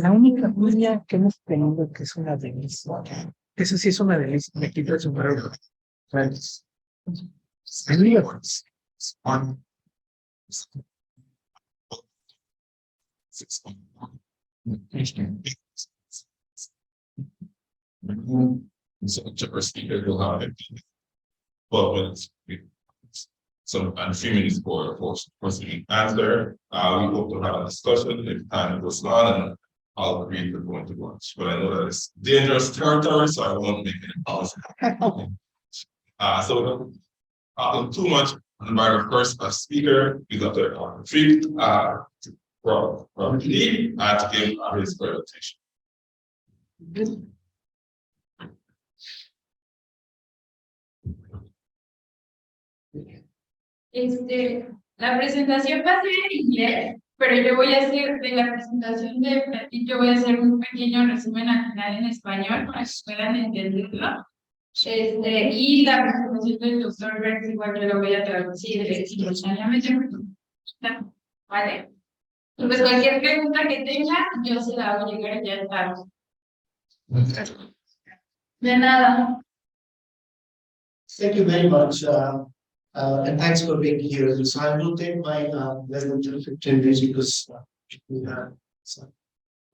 La única línea que hemos tenido que es una delicia. Eso sí es una delicia. Me quito el sombrero. Gracias. On. So to speaker will have 12 minutes. So and 3 minutes for the answer. We hope to have a discussion if time goes on, and I'll agree to going to lunch. But I know that it's dangerous territory, so I won't make any policy. So too much. Invite our first speaker. We got the Prateep from D to give his presentation. La presentación va a ser en inglés, pero yo voy a hacer de la presentación de Prateep, yo voy a hacer un pequeño resumen al final en español para que puedan entenderlo. Y la presentación del doctor Berkes igual yo lo voy a traducir simultáneamente. ¿Vale? Pues cualquier pregunta que tenga, yo se la hago llegar ya tarde. De nada. Thank you very much, and thanks for being here. So I will take my less than 15 minutes because we have some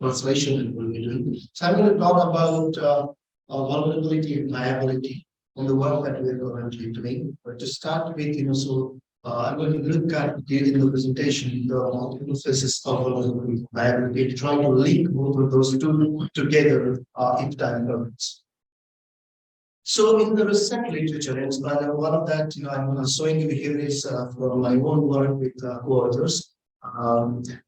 translation and what we're doing. So I'm going to talk about vulnerability and viability on the work that we're currently doing. But to start with, I'm going to look at in the presentation the multiple phases of vulnerability and viability, try to link both of those two together if time permits. So in the research literature, and one of that, I'm showing you here is from my own work with co-authors.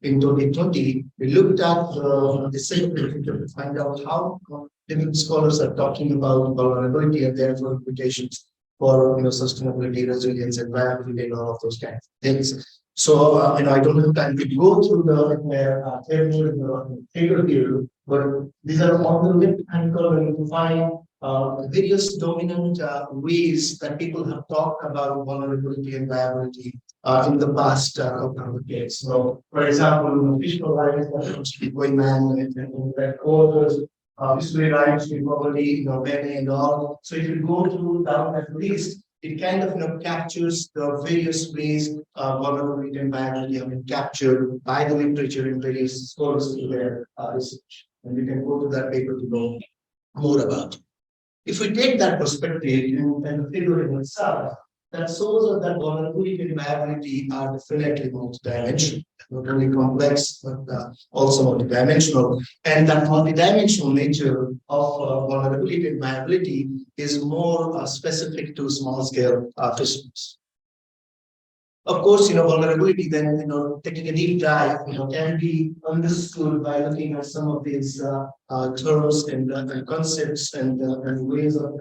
In 2020, we looked at the same literature to find out how different scholars are talking about vulnerability and therefore implications for sustainability, resilience, and viability, and all of those kinds of things. So I don't have time to go through the table here, but these are all the left-hand column to find various dominant ways that people have talked about vulnerability and viability in the past couple of decades. So, for example, fiscal rights that comes to Goldstein and that authors, fishery rights, probably Grande and all. So if you go through down that list, it kind of captures the various ways vulnerability and viability have been captured by the literature and various scholars in their research. And you can go to that paper to know more about it. If we take that perspective and the figure in itself, that shows us that vulnerability and viability are definitely multidimensional, not only complex, but also multidimensional. And that multidimensional nature of vulnerability and viability is more specific to small-scale fisheries. Of course, vulnerability then, taking a deep dive, can be understood by looking at some of these terms and concepts and ways of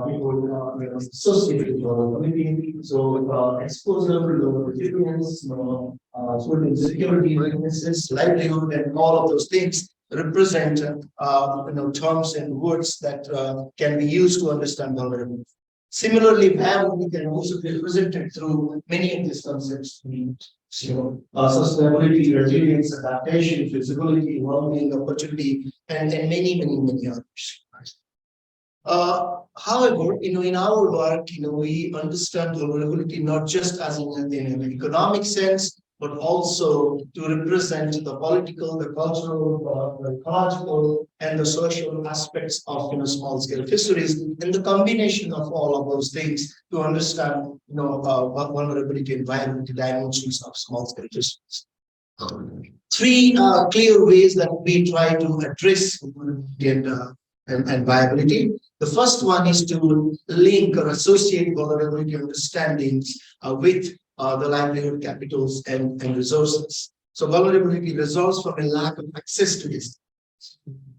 people associated with vulnerability. So, exposure, resilience, food insecurity, weaknesses, livelihood, and all of those things represent terms and words that can be used to understand vulnerability. Similarly, viability can also be represented through many of these concepts. Sustainability, resilience, adaptation, feasibility, well-being, opportunity, and many others. However, in our work, we understand vulnerability not just as in an economic sense, but also to represent the political, the cultural, the ecological, and the social aspects of small-scale fisheries, and the combination of all of those things to understand vulnerability and viability dimensions of small-scale fisheries. Three clear ways that we try to address vulnerability and viability. The first one is to link or associate vulnerability understandings with the livelihood capitals and resources. So vulnerability results from a lack of access to this.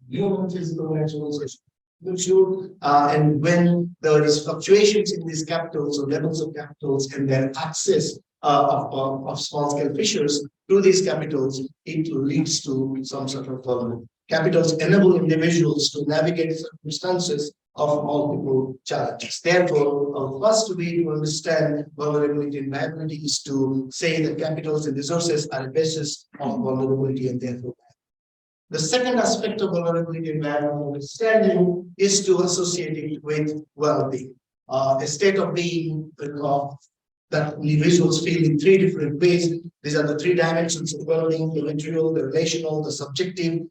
Human, physical, natural, social. And when there is fluctuations in these capitals or levels of capitals and their access of small-scale fishers to these capitals, it leads to some sort of vulnerability. Capitals enable individuals to navigate circumstances of multiple challenges. Therefore, our first way to understand vulnerability and viability is to say that capitals and resources are a basis of vulnerability and therefore The second aspect of vulnerability environmental understanding is to associate it with well-being. A state of being that individuals feel in three different ways. These are the three dimensions of well-being: the material, the relational, the subjective.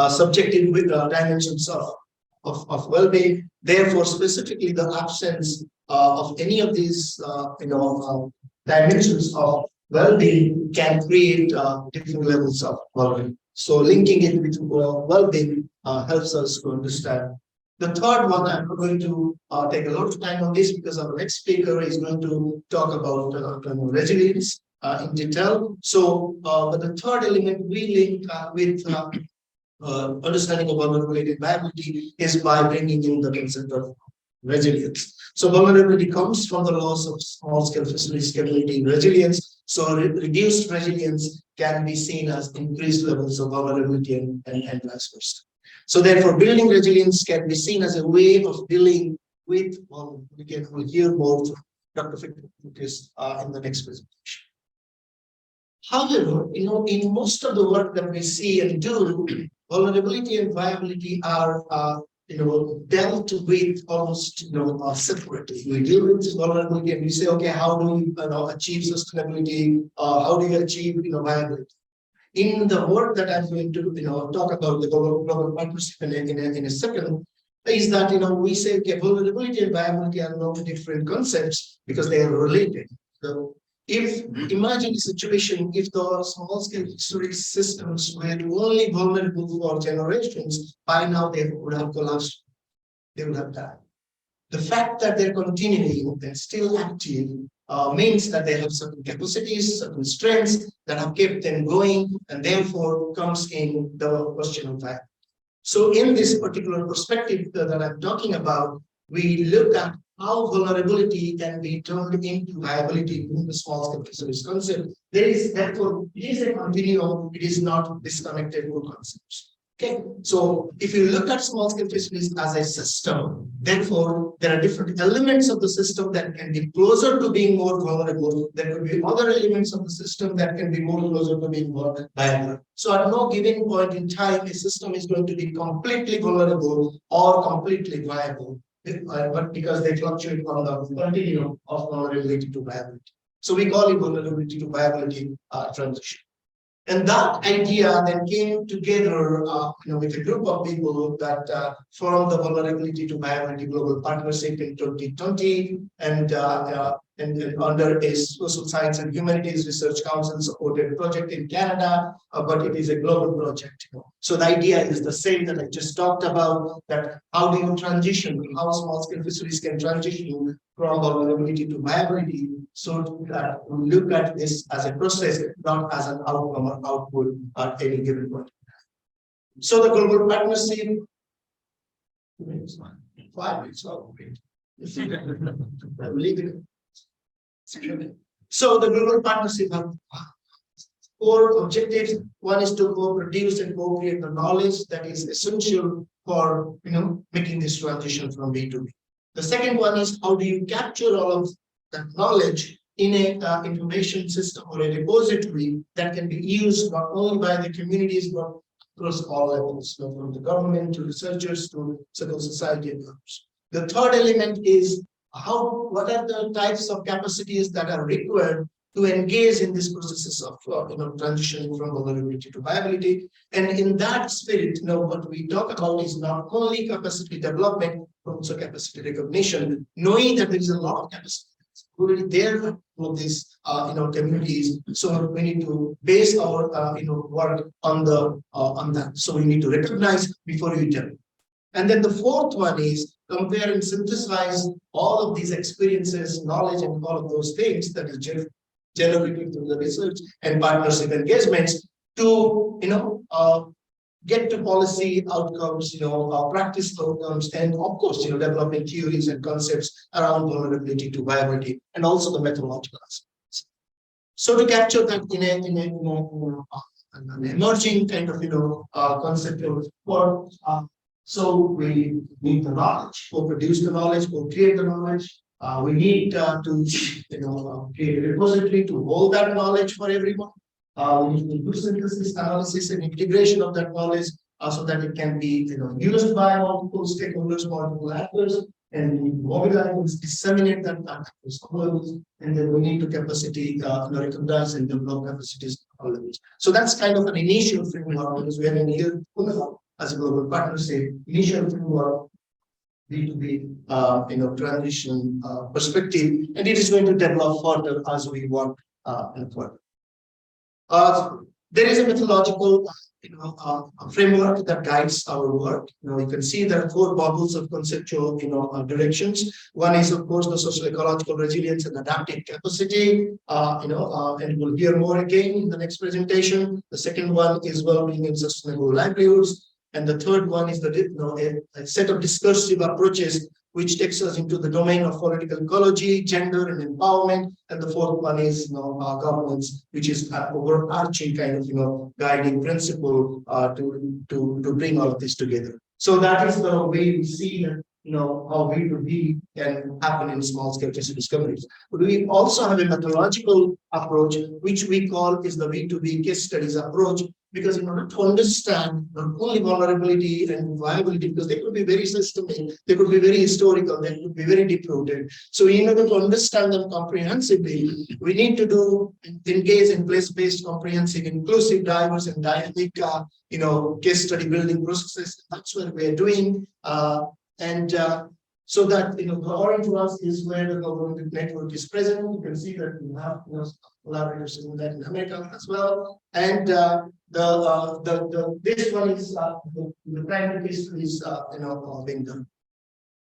Subjective dimensions of well-being. Therefore, specifically the absence of any of these dimensions of well-being can create different levels of well-being. So linking it with well-being helps us to understand. The third one, I'm not going to take a lot of time on this because our next speaker is going to talk about resilience in detail. So, but the third element we link with understanding of vulnerability and viability is by bringing in the concept of resilience. So vulnerability comes from the loss of small-scale fisheries capability in resilience. So reduced resilience can be seen as increased levels of vulnerability and vice versa. So therefore, building resilience can be seen as a way of dealing with vulnerability. We'll hear more from Dr. Fikret Berkes in the next presentation. However, in most of the work that we see and do, vulnerability and viability are dealt with almost separately. We deal with vulnerability and we say, okay, how do we achieve sustainability? How do you achieve viability? In the work that I'm going to talk about the global partnership in a second, is that we say, okay, vulnerability and viability are not different concepts because they are related. So if imagine a situation if the small-scale fisheries systems were only vulnerable for generations, by now they would have collapsed, they would have died. The fact that they're continuing, they're still active, means that they have certain capacities, certain strengths that have kept them going, and therefore comes in the question of viability. So in this particular perspective that I'm talking about, we look at how vulnerability can be turned into viability in the small-scale fisheries concept. There is therefore it is a continuum, it is not disconnected concepts. Okay, so if you look at small-scale fisheries as a system, therefore there are different elements of the system that can be closer to being more vulnerable. There could be other elements of the system that can be more closer to being more viable. So at no given point in time, a system is going to be completely vulnerable or completely viable, but because they fluctuate on the continuum of vulnerability to viability. So we call it vulnerability to viability transition. And that idea then came together with a group of people that formed the Vulnerability to Viability Global Partnership in 2020 and under a Social Science and Humanities Research Council supported project in Canada, but it is a global project. So the idea is the same that I just talked about, that how do you transition, how small-scale fisheries can transition from vulnerability to viability, so that we look at this as a process, not as an outcome or output at any given point. So the global partnership, 5 minutes, oh, great. I'm leaving. So the global partnership has 4 objectives. One is to co-produce and co-create the knowledge that is essential for making this transition from B to B. The second one is how do you capture all of that knowledge in a information system or a repository that can be used not only by the communities but across all levels, from the government to researchers to civil society and others. The third element is what are the types of capacities that are required to engage in these processes of transitioning from vulnerability to viability. And in that spirit, what we talk about is not only capacity development, but also capacity recognition, knowing that there is a lot of capacity already there for these communities. So we need to base our work on that. So we need to recognize before we tell. And then the fourth one is compare and synthesize all of these experiences, knowledge, and all of those things that is generated through the research and partnership engagements to get to policy outcomes, practice outcomes, and of course, developing theories and concepts around vulnerability to viability, and also the methodological aspects. So to capture that in an emerging kind of conceptual form, so we need the knowledge, co-produce the knowledge, co-create the knowledge. We need to create a repository to hold that knowledge for everyone. We need to do synthesis, analysis, and integration of that knowledge so that it can be used by multiple stakeholders, multiple actors, and we mobilize, disseminate that across all levels, and then we need to capacity recognize and develop capacities at all levels. So that's kind of an initial framework because we are in here as a global partnership, initial framework B2B transition perspective, and it is going to develop further as we work and further. There is a methodological framework that guides our work. You can see there are 4 bubbles of conceptual directions. One is, of course, the social ecological resilience and adaptive capacity. And we'll hear more again in the next presentation. The second one is well-being and sustainable livelihoods. And the third one is a set of discursive approaches which takes us into the domain of political ecology, gender, and empowerment. And the fourth one is governance, which is an overarching kind of guiding principle to bring all of this together. So that is the way we see that how B2B can happen in small-scale tissue discoveries. But we also have a methodological approach, which we call is the B2B case studies approach, because in order to understand not only vulnerability and viability, because they could be very systemic, they could be very historical, they could be very deep-rooted. So in order to understand them comprehensively, we need to engage in place-based, comprehensive, inclusive, diverse, and dynamic case study building processes. That's what we're doing. So that the orange ones is where the government network is present. You can see that we have collaborators in Latin America as well. And this one is the primary case is being done.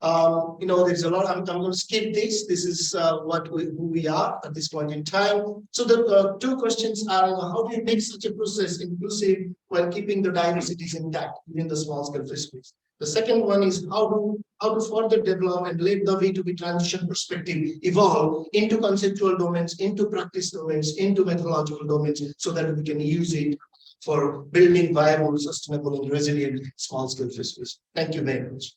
There's a lot. I'm going to skip this. This is who we are at this point in time. So the 2 questions are: how do you make such a process inclusive while keeping the diversities intact within the small scale fisheries? The second one is how to further develop and let the B2B transition perspective evolve into conceptual domains, into practice domains, into methodological domains, so that we can use it for building viable, sustainable, and resilient small scale fisheries. Thank you very much.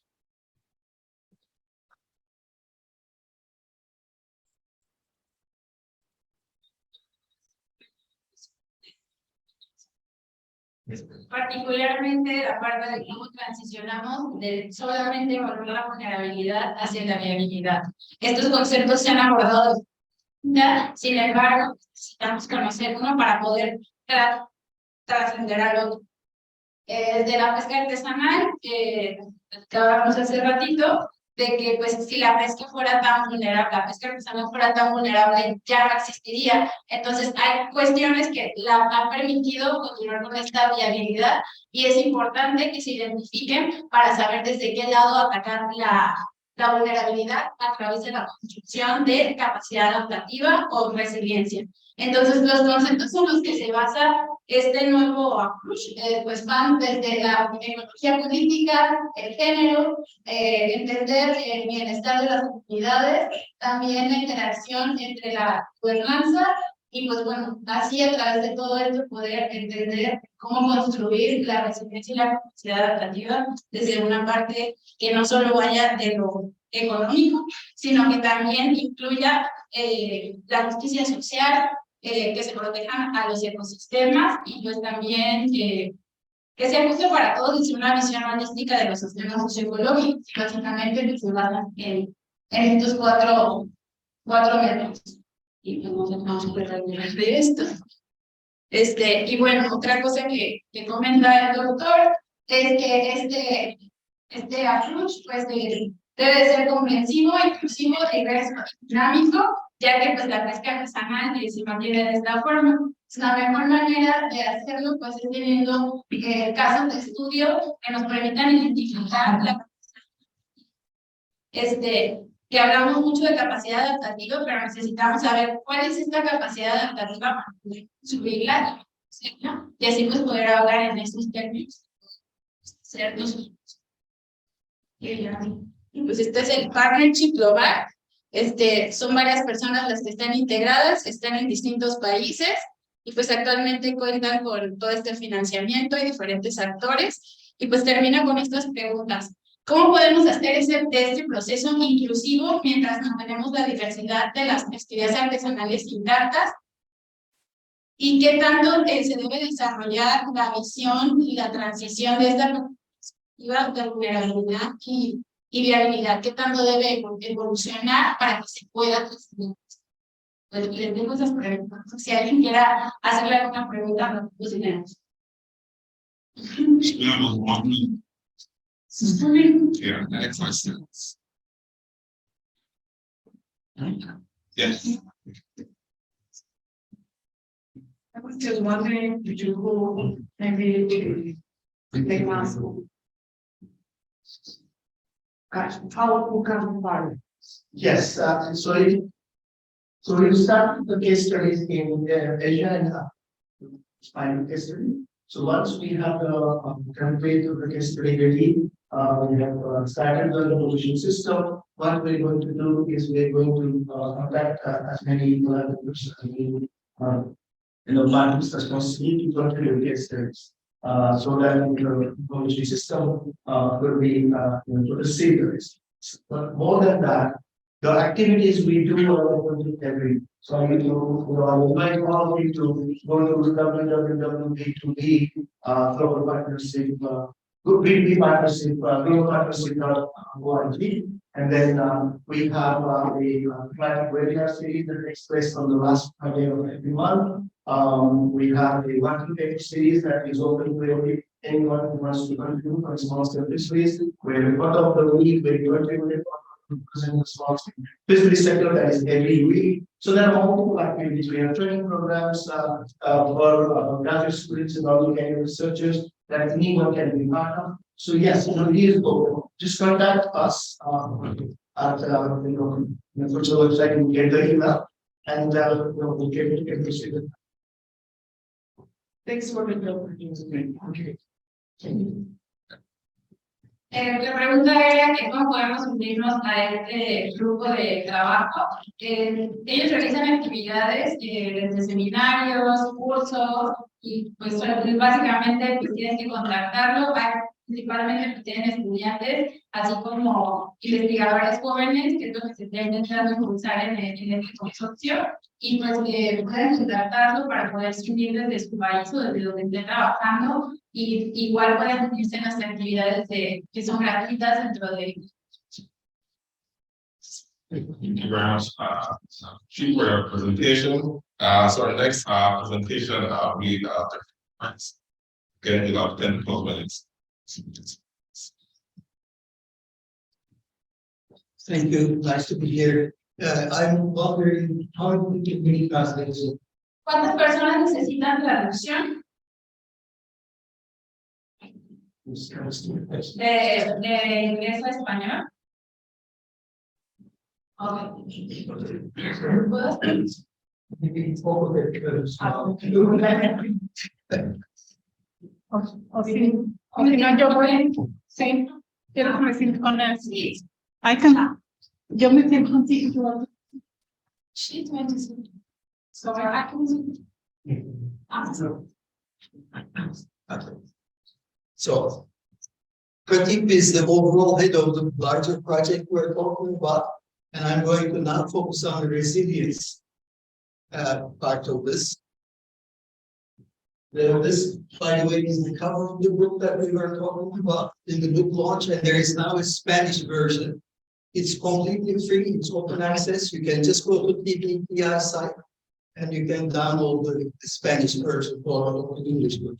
Particularmente la parte de cómo transicionamos de solamente evaluar la vulnerabilidad hacia la viabilidad. Estos conceptos se han abordado ya, sin embargo, necesitamos conocer uno para poder trascender al otro. De la pesca artesanal, acabamos hace ratito, de que pues si la pesca fuera tan vulnerable, la pesca artesanal fuera tan vulnerable, ya no existiría. Entonces hay cuestiones que la han permitido continuar con esta viabilidad y es importante que se identifiquen para saber desde qué lado atacar la vulnerabilidad a través de la construcción de capacidad adaptativa o resiliencia. Entonces los conceptos en los que se basa este nuevo approach pues van desde la ecología política, el género, entender el bienestar de las comunidades, también la interacción entre la gobernanza y pues bueno, así a través de todo esto poder entender cómo construir la resiliencia y la capacidad adaptativa desde una parte que no solo vaya de lo económico, sino que también incluya la justicia social, que se protejan a los ecosistemas y pues también que sea justo para todos desde una visión holística de los sistemas socioecológicos, y básicamente que se basan en estos cuatro métodos. Y pues vamos a ver de esto. Y bueno, otra cosa que comenta el doctor es que este approach pues debe ser comprensivo, inclusivo, diverso, dinámico, ya que pues la pesca artesanal se mantiene de esta forma. La mejor manera de hacerlo pues es teniendo casos de estudio que nos permitan identificar que hablamos mucho de capacidad adaptativa, pero necesitamos saber cuál es esta capacidad adaptativa para poder subirla, ¿no? Y así pues poder hablar en estos términos. ¿Ciertos? Y pues este es el partnership global. Son varias personas las que están integradas, están en distintos países y pues actualmente cuentan con todo este financiamiento y diferentes actores. Y pues termina con estas preguntas. ¿Cómo podemos hacer este proceso inclusivo mientras mantenemos la diversidad de las actividades artesanales intactas? ¿Y qué tanto se debe desarrollar la visión y la transición de esta perspectiva de vulnerabilidad y viabilidad? ¿Qué tanto debe evolucionar para que se pueda transformar? Pues les dejo esas preguntas. Si alguien quiera hacerle alguna pregunta, pues tenemos. Yeah, next questions. Yes. I was just wondering, did you go maybe take mass? How come far? Yes, so we start the case studies in Asia and Spiny case study. So once we have the template of the case study ready, we have started the provision system. What we're going to do is we're going to contact as many collaborators, partners as possible to contribute case studies. So that the provision system will be to receive the results. But more than that, the activities we do are going to every. So I would invite all of you to go to www.b2b global partnership, B2B partnership, global partnership.org. And then we have a client webinar series that takes place on the last Friday of every month. We have a one-to-paper series that is open to anyone who wants to contribute on small scale fisheries. Where the part of the week where you contribute present the small scale fishery sector that is every week. So there are multiple activities. We have training programs for graduate students and organic researchers that anyone can be part of. So yes, please go. Just contact us at the website and get the email, and we'll get it. Thanks for the opportunity. Okay. La pregunta era que cómo podemos unirnos a este grupo de trabajo. Ellos realizan actividades desde seminarios, cursos, y pues básicamente pues tienes que contactarlo. Principalmente pues, tienen estudiantes, así como investigadores jóvenes, que es lo que se está intentando impulsar en este consorcio, y pues que pueden contactarlo para poder subir desde su país o desde donde estén trabajando, y igual pueden unirse en las actividades que son gratuitas dentro de Thank you very much, Chief, for your presentation. So our next presentation, we getting about 10 to 12 minutes. Thank you. Nice to be here. I'm wondering how we can really translate this. ¿Cuántas personas necesitan traducción de inglés a español? Maybe it's all of it. O si no, yo voy, sí, quiero que me siento con él. I can, yo me siento contigo. So I can. So, Prateep is the overall head of the larger project we're talking about, and I'm going to now focus on the resilience part of this. This, by the way, is the cover of the book that we were talking about in the book launch, and there is now a Spanish version. It's completely free, it's open access. You can just go to the TBTI site and you can download the Spanish version or the English version.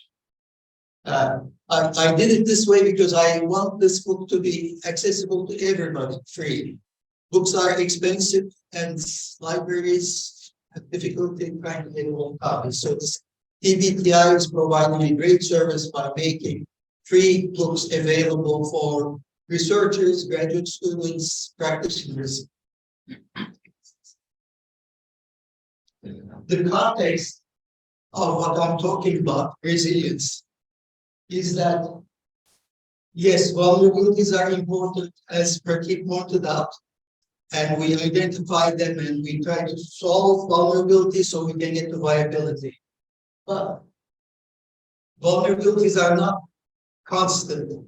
I did it this way because I want this book to be accessible to everybody, free. Books are expensive and libraries have difficulty trying to get all copies. So this TBTI is providing a great service by making free books available for researchers, graduate students, practitioners. The context of what I'm talking about, resilience, is that, yes, vulnerabilities are important, as Prateep pointed out, and we identify them and we try to solve vulnerabilities so we can get to viability. But vulnerabilities are not constant.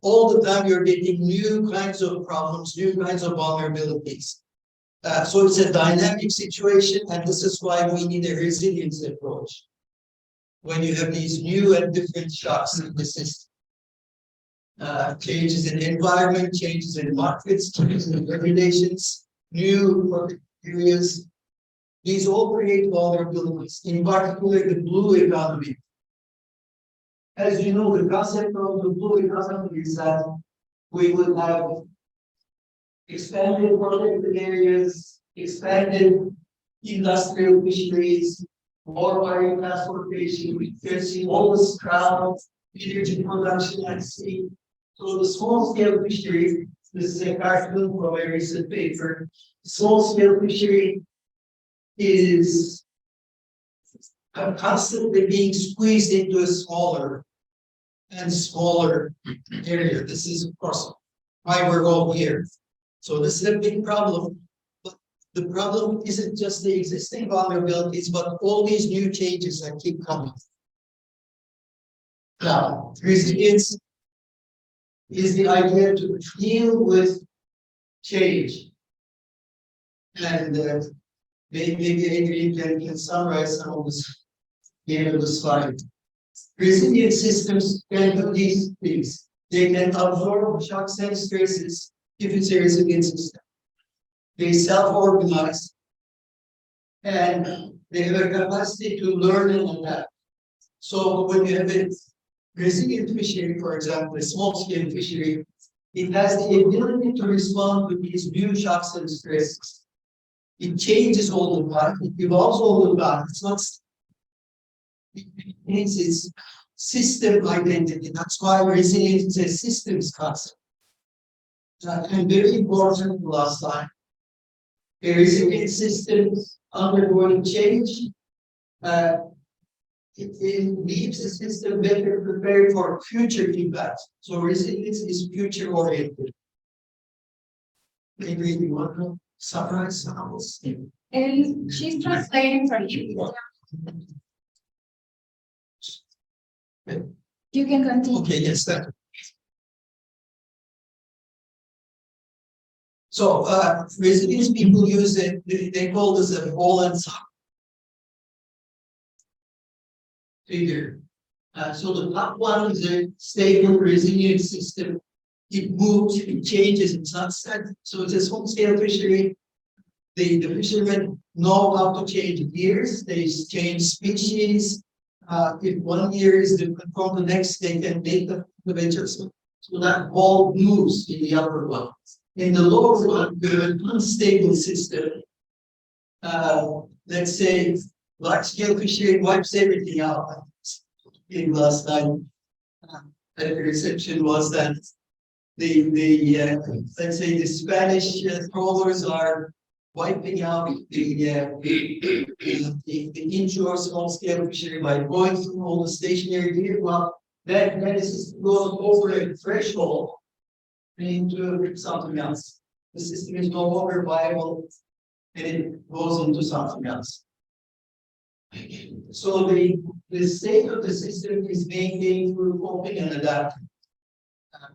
All the time you're getting new kinds of problems, new kinds of vulnerabilities. So it's a dynamic situation, and this is why we need a resilience approach. When you have these new and different shocks in the system, changes in environment, changes in markets, changes in regulations, new areas, these all create vulnerabilities, in particular the blue economy. As you know, the concept of the blue economy is that we would have expanded protected areas, expanded industrial fisheries, more marine transportation, fishing, all this crowd, energy production at sea. So the small scale fishery, this is a cartoon from a recent paper. Small scale fishery is constantly being squeezed into a smaller and smaller area. This is, of course, why we're all here. So this is a big problem. But the problem isn't just the existing vulnerabilities, but all these new changes that keep coming. Now, resilience is the idea to deal with change. And maybe Adrian can summarize some of this here on the slide. Resilient systems can do these things. They can absorb shocks and stresses if it's a resilient system. They self-organize and they have a capacity to learn and adapt. So when you have a resilient fishery, for example, a small-scale fishery, it has the ability to respond to these new shocks and stresses. It changes all the time, it evolves all the time. It's not, it means it's system identity. That's why resilience is a systems concept. And very important last time. A resilient system undergoing change, it leaves the system better prepared for future impacts. So resilience is future oriented. Maybe you want to summarize some of this. She's translating for you. You can continue. Okay, yes, that. So resilience people use it, they call this a ball and sock figure. So the top one is a stable, resilient system. It moves, it changes, it's not set. So it's a small scale fishery. The fishermen know how to change years, they change species. If 1 year is different from the next, they can make the adjustment. So that ball moves in the upper one. In the lower one, we have an unstable system. Let's say large scale fishery wipes everything out. In last time, the reception was that let's say the Spanish trawlers are wiping out the inshore small scale fishery by going through all the stationary gear. Well, that is goes over a threshold into something else. The system is no longer viable and it goes into something else. So the state of the system is maintained through coping and adapting.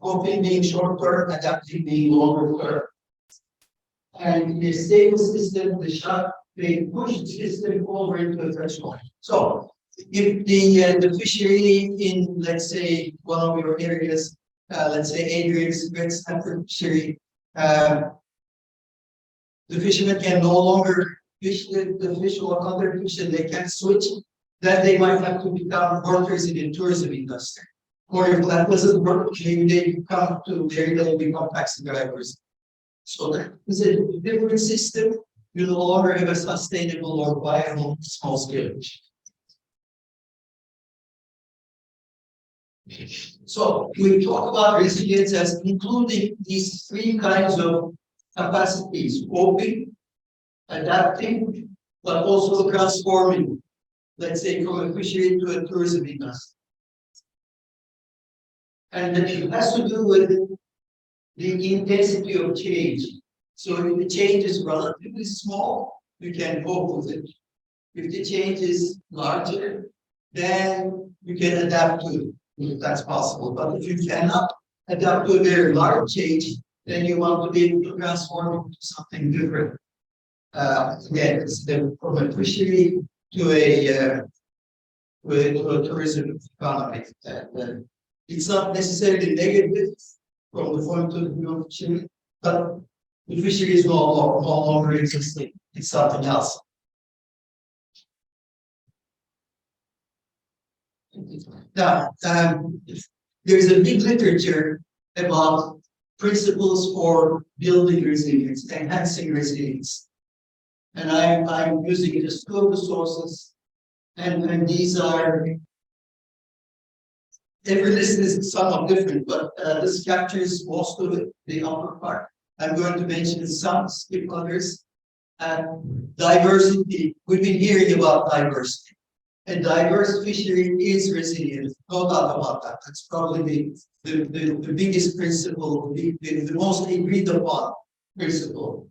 Coping being short term, adapting being longer term. And in a stable system, the shock, they push the system over into a threshold. So if the fishery in, let's say, one of your areas, let's say Adrian's red snapper fishery, the fishermen can no longer fish the fish or other fish, and they can switch, then they might have to become workers in the tourism industry. Or if that doesn't work, maybe they come to where they become taxi drivers. So that is a different system. You no longer have a sustainable or viable small scale. So we talk about resilience as including these three kinds of capacities: coping, adapting, but also transforming, let's say from a fishery to a tourism industry. And it has to do with the intensity of change. So if the change is relatively small, you can cope with it. If the change is larger, then you can adapt to it, if that's possible. But if you cannot adapt to a very large change, then you want to be able to transform it to something different. Again, it's from a fishery to a tourism economy. And it's not necessarily negative from the point of view of fishery, but the fishery is no longer existing. It's something else. Now, there's a big literature about principles for building resilience, enhancing resilience. And I'm using just two of the sources, and these are, every list is somewhat different, but this captures most of it, the upper part. I'm going to mention some, skip others. Diversity, we've been hearing about diversity. A diverse fishery is resilient, no doubt about that. That's probably the biggest principle, the most agreed upon principle.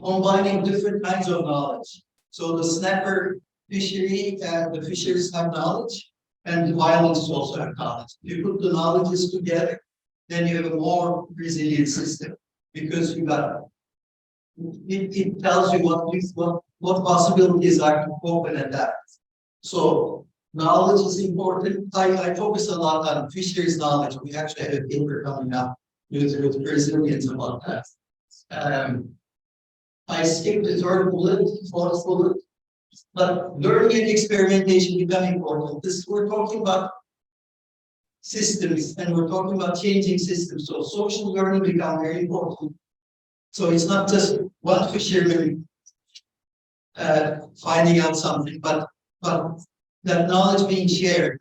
Combining different kinds of knowledge. So the snapper fishery and the fishers have knowledge, and the violence also have knowledge. You put the knowledges together, then you have a more resilient system, because you got it tells you what possibilities are to cope and adapt. So knowledge is important. I focus a lot on fisheries knowledge. We actually have a paper coming up with Brazilians about that. I skipped the third bullet, fourth bullet, but learning and experimentation become important. We're talking about systems, and we're talking about changing systems. So social learning become very important. So it's not just one fisherman finding out something, but that knowledge being shared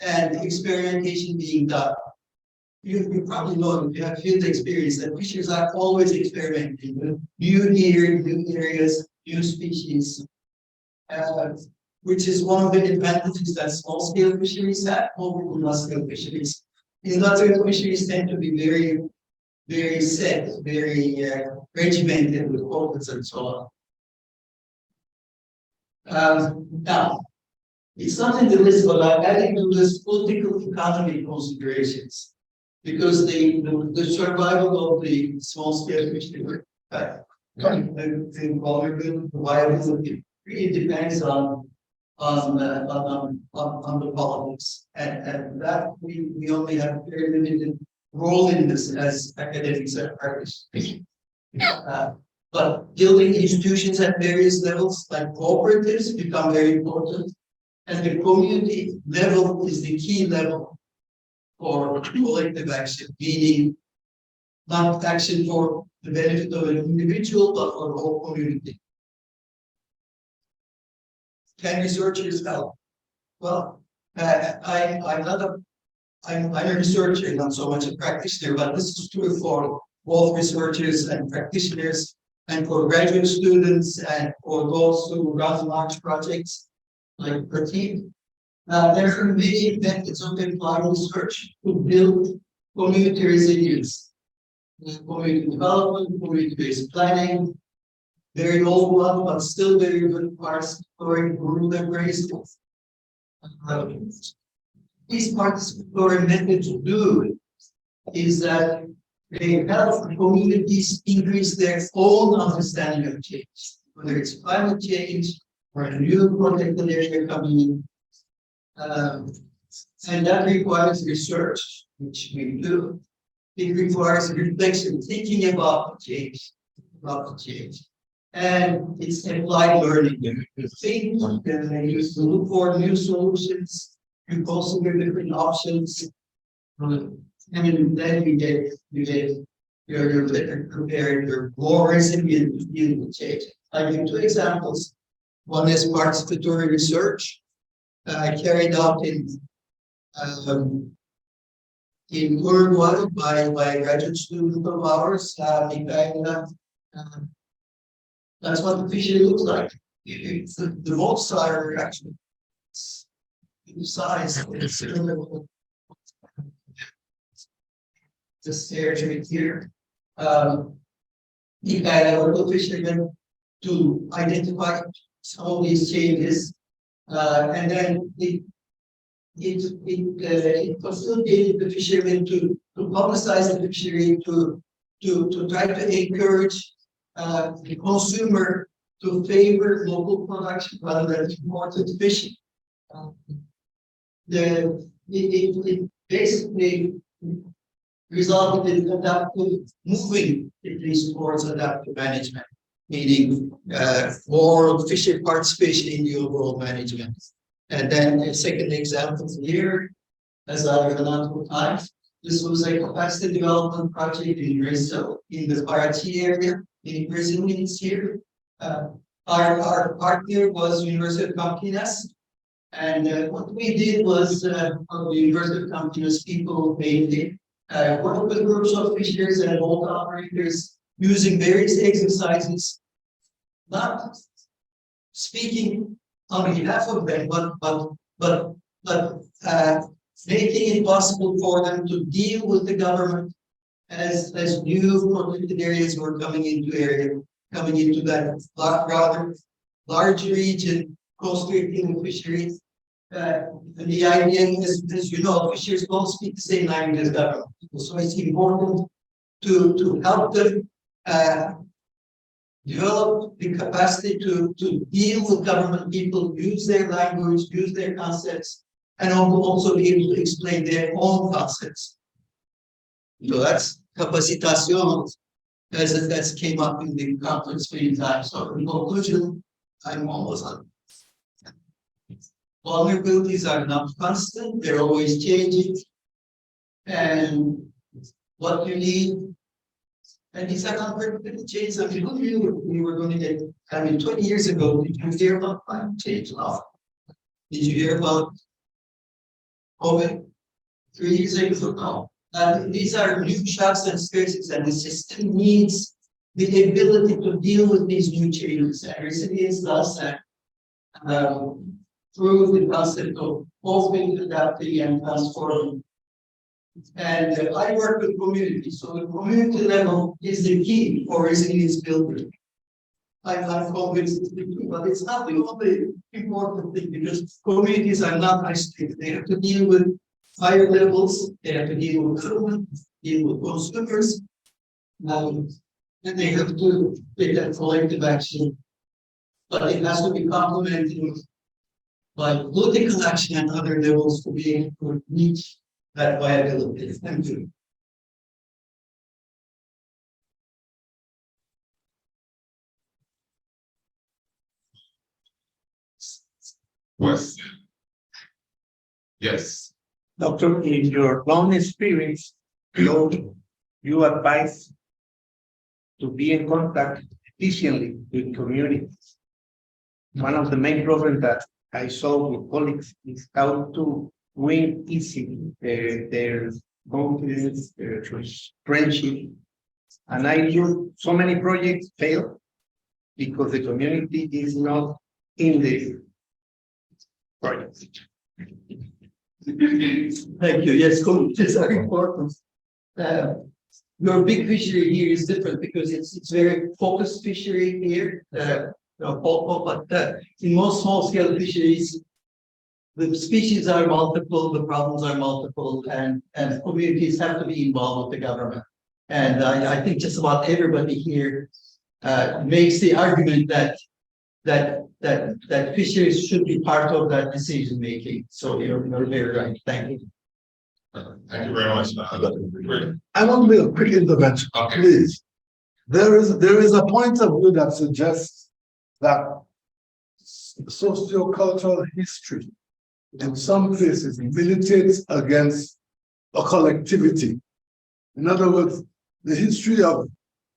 and experimentation being done. You probably know, if you have field experience, that fishers are always experimenting with new areas, new species, which is one of the advantages that small-scale fisheries have over large-scale fisheries. Industrial fisheries tend to be very set, very regimented with quotas and so on. Now, it's not in the list, but I'm adding to this political economy considerations, because the survival of the small-scale fishery, the viability, really depends on the politics, and that we only have a very limited role in this as academics and artists. But building institutions at various levels, like cooperatives, become very important, and the community level is the key level for collective action, meaning not action for the benefit of an individual, but for the whole community. Can researchers help? Well, I'm a researcher, not so much a practitioner, but this is true for both researchers and practitioners, and for graduate students, and for those who run large projects like Prateep. There are many methods of applying research to build community resilience, community development, community-based planning. Very old one, but still very good participatory group embrace. These participatory methods do is that they help communities increase their own understanding of change, whether it's climate change or a new protected area coming in. And that requires research, which we do. It requires reflection, thinking about the change. And it's applied learning. You think, and you look for new solutions, you consider different options, and then you're better prepared, you're more resilient to deal with change. I give two examples. One is participatory research. I carried out in Uruguay by a graduate student of ours, that's what the fishery looks like. The boats are actually in size. This area here. He had a local fishermen to identify some of these changes, and then it facilitated the fishermen to publicize the fishery, to try to encourage the consumer to favor local production rather than imported fishing. It basically resulted in moving at least towards adaptive management, meaning more fisher participation in the overall management. And then a second example here, as I run out of time, this was a capacity development project in Brazil, in the Paraty area, in Brazilians here. Our partner was University of Campinas. And what we did was, the University of Campinas people mainly, worked with groups of fishers and boat operators using various exercises, not speaking on behalf of them, but making it possible for them to deal with the government as new protected areas were coming into that rather large region constricting fisheries. And the idea is, as you know, fishers don't speak the same language as government people, so it's important to help them develop the capacity to deal with government people, use their language, use their concepts, and also be able to explain their own concepts. So that's capacitación, as that's came up in the conference many times. So in conclusion, I'm almost on. Vulnerabilities are not constant, they're always changing. And what you need, and these are not permanent changes. I mean, who knew we were going to get, 20 years ago, did you hear about climate change law? Did you hear about COVID? 3 years ago, no. These are new shocks and stresses, and the system needs the ability to deal with these new changes. And resilience does that through the concept of opening, adapting, and transforming. And I work with communities, so the community level is the key for resilience building. I'm convinced, but it's not the only important thing, because communities are not isolated. They have to deal with higher levels, they have to deal with government, deal with consumers, and they have to take that collective action. But it has to be complemented by political action at other levels to be able to reach that viability. Thank you. Question. Yes. Doctor, in your long experience, you advise to be in contact efficiently with communities. One of the main problems that I saw with colleagues is how to win easy their confidence, their friendship. And I knew so many projects fail because the community is not in the project. Thank you. Yes, communities are important. Your big fishery here is different because it's very focused fishery here. But in most small-scale fisheries, the species are multiple, the problems are multiple, and communities have to be involved with the government. And I think just about everybody here makes the argument that fisheries should be part of that decision making. So you're very right. Thank you. Thank you very much. I want to make a quick intervention, Okay. please. There is a point of view that suggests that sociocultural history in some places militates against a collectivity. In other words, the history of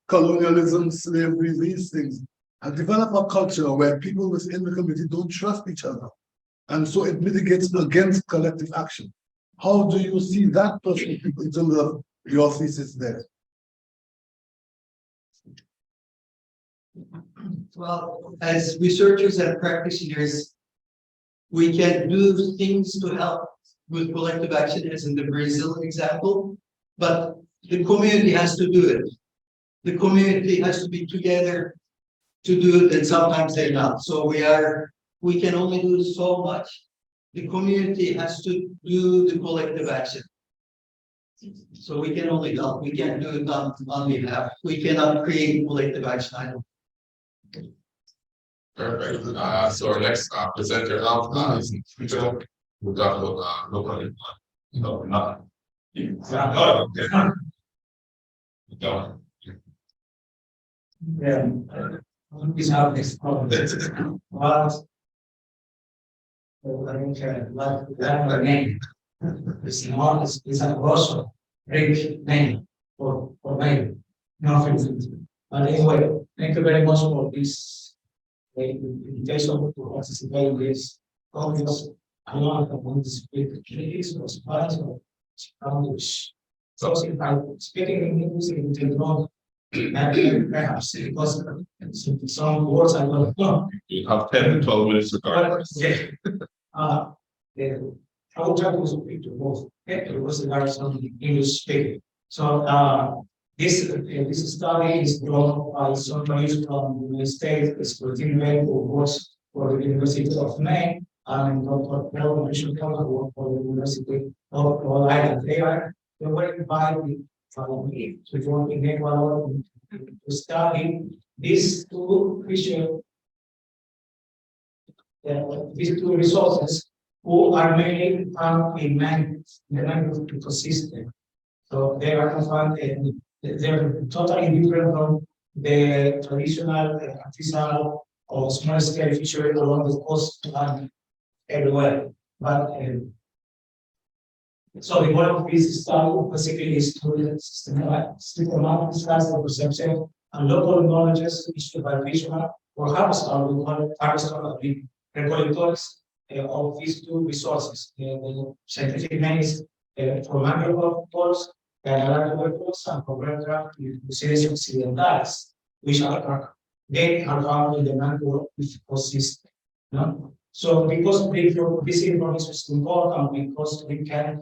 colonialism, slavery, these things have developed a culture where people within the community don't trust each other. And so it mitigates against collective action. How do you see that perspective in terms of your thesis there? Well, as researchers and practitioners, we can do things to help with collective action, as in the Brazil example, but the community has to do it. The community has to be together to do it, and sometimes they're not. So we can only do so much. The community has to do the collective action. So we can only help, we can't do it on behalf, we cannot create collective action. Perfect. So our next presenter is Nikita. We'll talk about local, not. Yeah. Is how this problem. Was. I think that name. It's not, it's a also great name for me. Nothing. But anyway, thank you very much for this invitation to participate in this conference. I know I want to speak English or Spanish or Spanish. So if I'm speaking in English, it will not perhaps because some words I don't know. You have 10 to 12 minutes regardless. Yeah. I will try to speak to both. Okay, because there are some English speaking. So this study is done by some colleagues from the United States. It's Prateep Nayak, who works for the University of Maine, and Dr. who works for the University of Rhode Island. They were invited from me to join in Ecuador to study these two resources who are mainly found in the mangrove ecosystem. So they are found, they're totally different from the traditional artisanal or small scale fishery along the coast and everywhere. But so the goal of this study basically is to systematically discuss the perception and local knowledges issued by fishermen or harvesters, regulators of these two resources. The scientific name is for mangrove ecosystem, Anadara and for Ucides occidentalis, which they are found in the mangrove ecosystem. No? So because this information is important, because we can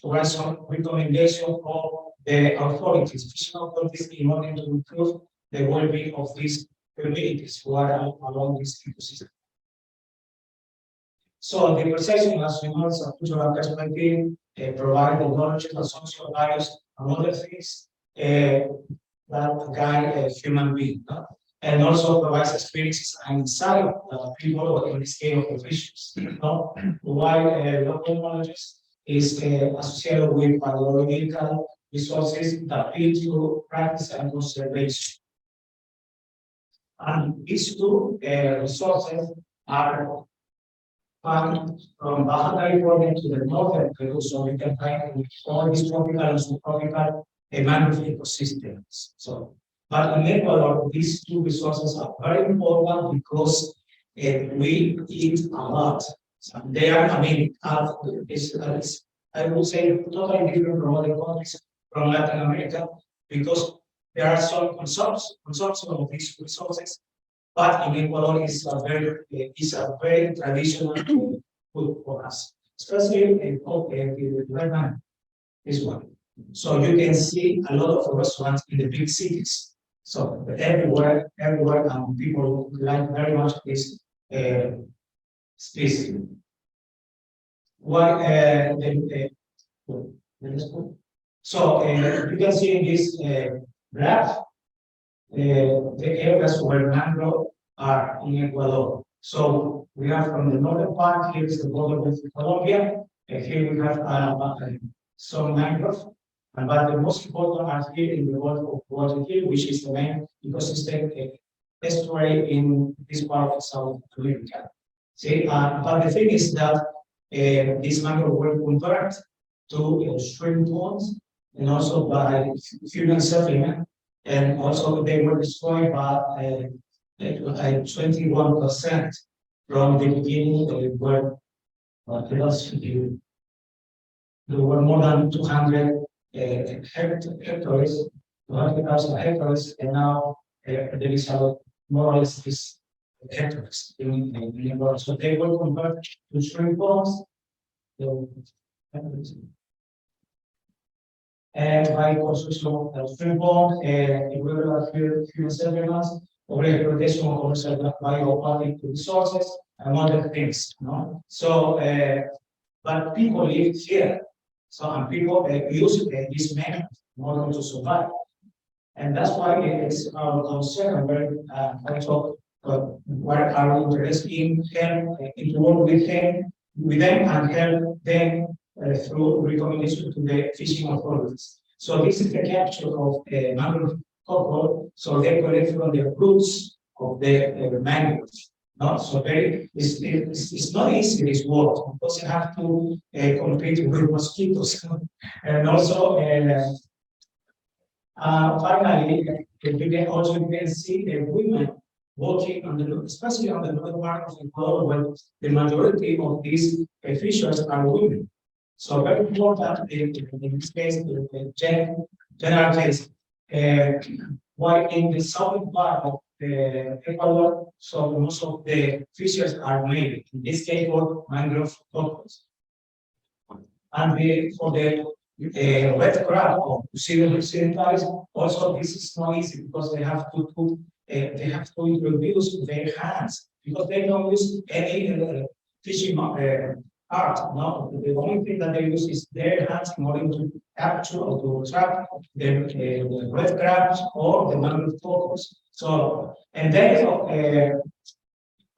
provide some recommendation for the authorities, fishing authorities, in order to improve the well-being of these communities who are along this ecosystem. So the perception, as you know, is a cultural perspective, provide the knowledge and social values and other things that guide a human being, and also provides experiences and insight that people in the scale of the fishes. While local knowledge is associated with biological resources that lead to practice and conservation. And these two resources are found from Baja California to the northern Peru, so we can find all these tropical and subtropical mangrove ecosystems. So, but in Ecuador, these two resources are very important because we eat a lot. So they are, I mean, I would say totally different from other countries from Latin America because there are some consumption of these resources. But in Ecuador, it's a very traditional food for us, especially in Vietnam. This one. So you can see a lot of restaurants in the big cities. So everywhere, people like very much this species. So you can see in this graph the areas where mangrove are in Ecuador. So we have from the northern part, here is the border with Colombia, and here we have some mangrove. But the most important are here in the Gulf of Guayaquil, which is the main ecosystem estuary in this part of South America. See, but the thing is that these mangrove were converted to shrimp ponds and also by human settlement. And also they were destroyed by 21% from the beginning. There were more than 200 hectares, 200,000 hectares, and now there is more or less this hectares in the world. So they were converted to shrimp ponds. And by construction of shrimp pond, irregular human settlements, over-exploitation of commercial bioaquatic resources, and other things. No? So, but people live here. So, and people use this mechanism in order to survive. And that's why it's our concern, also what are we interested in help, to work with them and help them through recommendation to the fishing authorities. So this is the capture of mangrove cockle. So they collect from the roots of the mangroves. No, so it's not easy this work because you have to compete with mosquitoes and also. Finally, you can see the women working on the, especially on the northern part of Ecuador, where the majority of these fishers are women. So very important in this case, the general case. While in the southern part of Ecuador, so most of the fishers are male. In this case, for mangrove cockles. And for the red crab or occidentalis, also this is not easy because they have to put, they have to introduce their hands because they don't use any fishing art. No, the only thing that they use is their hands in order to capture or to trap the red crabs or the mangrove cockles. So, and then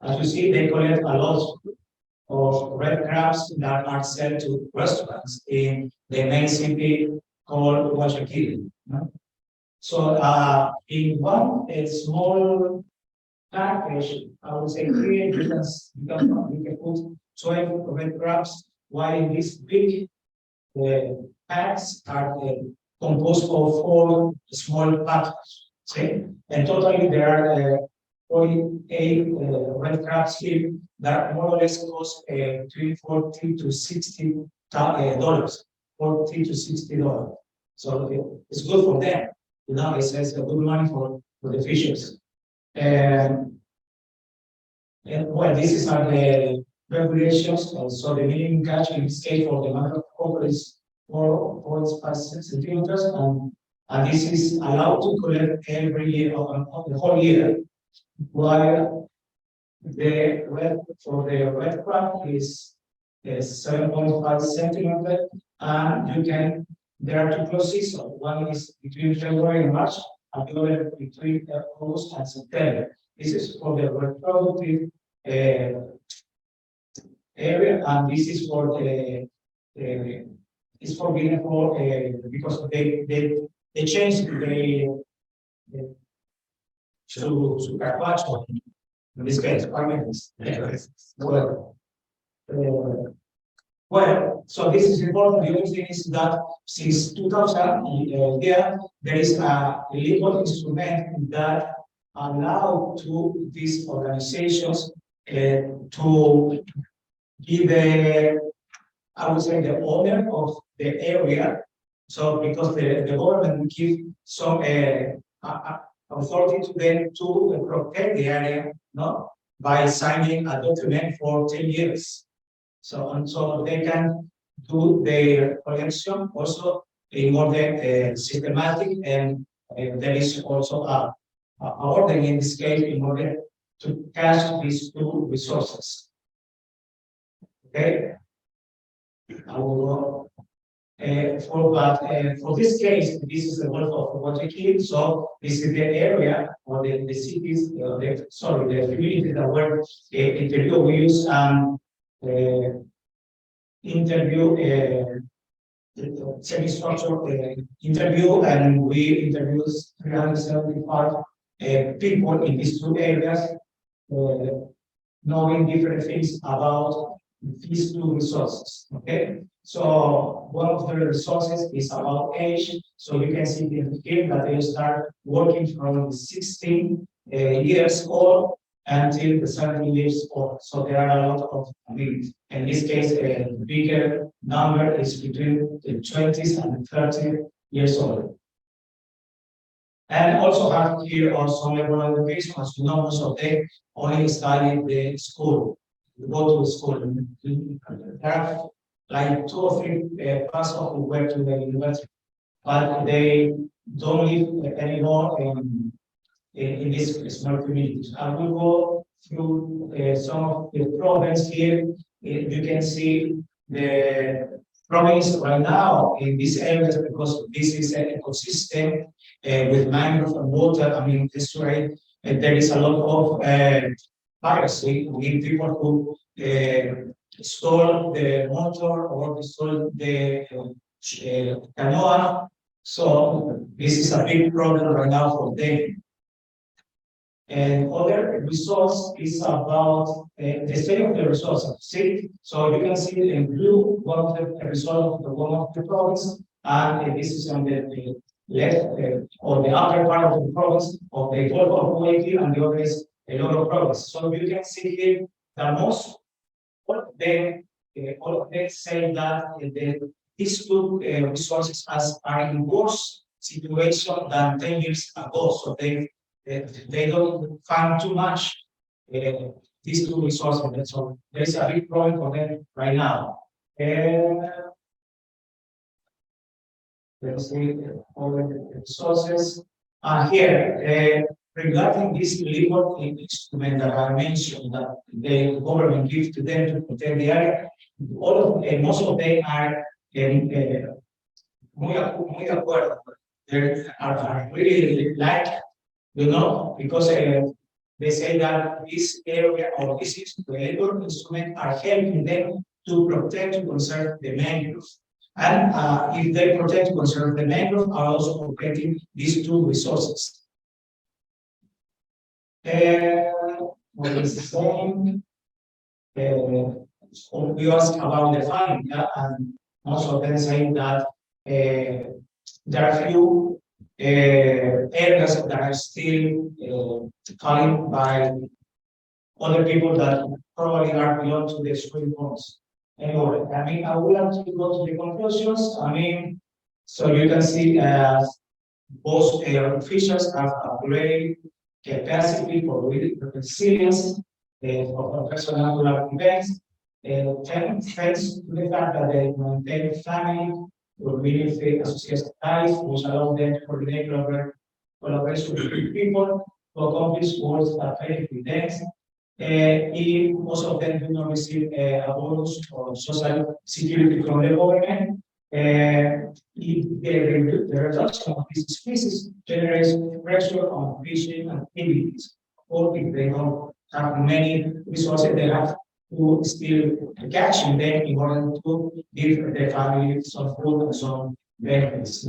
as you see, they collect a lot of red crabs that are sent to restaurants in the main city called Guayaquil. So in one small package, I would say 3 you can put 12 red crabs, while in these big packs are composed of 4 small packages. See? And totally there are 48 red crabs here that more or less cost between $40 to $60. $40 to $60. So it's good for them. You know, it's a good money for the fishers. And well, this is the regulations. So the minimum catch in this case for the mangrove cockle is 4.5 centimeters, and this is allowed to collect every year the whole year. While the red crab is 7.5 centimeters, and there are 2 close seasons. One is between February and March, and the other between August and September. This is for the reproductive area, and this is for the it's forbidden for because they changed to carpaccio. In this case, well, so this is important. The only thing is that since 2000, there is a legal instrument that allow to these organizations to give I would say the owner of the area. So because the government will give some authority to them to protect the area, no, by signing a document for 10 years. So they can do their collection also in more systematic, and there is also a order in this case in order to catch these 2 resources. Okay, I will go. For this case, this is the Gulf of Guayaquil. So this is the area or the cities, the communities that were interviewed. We use interview semi-structured interview, and we interviewed 375 people in these 2 areas, knowing different things about these 2 resources. Okay, so one of the resources is about age. So you can see here that they start working from 16 years old until the 70 years old. So there are a lot of abilities. In this case, the bigger number is between the 20s and 30 years old. And also have here also level of education, as you know, most of them only study the school, go to school. There are like 2 or 3 parts of the way to the university, but they don't live anymore in these small communities. I will go through some of the problems here. You can see the province right now in this area, because this is an ecosystem with mangrove and water, I mean, estuary, and there is a lot of piracy. We need people who stole the motor or stole the canoa. So this is a big problem right now for them. And other resource is about the state of the resource. See, so you can see in blue one of the result of the one of the province, and this is on the left or the upper part of the province of the Gulf of Guayaquil, and the other is a lot of province. So you can see here that most all of them say that these two resources are in worse situation than 10 years ago. So they don't find too much these two resources. So there's a big problem for them right now. Let's see all the resources. Here, regarding this legal instrument that I mentioned that the government gives to them to protect the area, most of them are muy de acuerdo. They are really like, because they say that this area or this legal instrument are helping them to protect and conserve the mangrove. And if they protect and conserve the mangrove, are also protecting these two resources. What is the same? We asked about the funding, and most of them saying that there are few areas that are still calling by other people that probably are belong to the extreme forms. Anyway, I mean, I would like to go to the conclusions. I mean, so you can see both fishers have a great capacity for resilience for personal events. Thanks to the fact that they maintain family, community associated ties, which allow them to coordinate collaboration with people to accomplish goals that benefit them. If most of them do not receive a bonus or social security from the government, if the reduction of these species generates pressure on fishing activities, or if they don't have many resources, they have to still catch them in order to give their family some food and some benefits.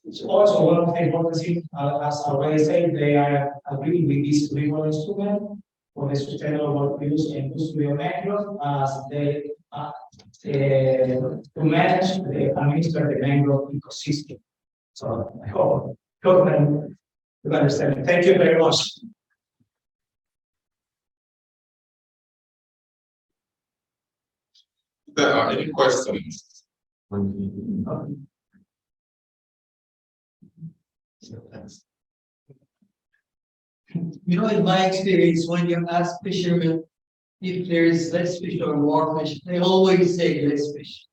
It's also one of the important things, as I already said, they are agreeing with this legal instrument for the sustainable use and industrial mangrove as they to manage the administer the mangrove ecosystem. So I hope you understand. Thank you very much. If there are any questions? In my experience, when you ask fishermen if there is less fish or more fish, they always say less fish.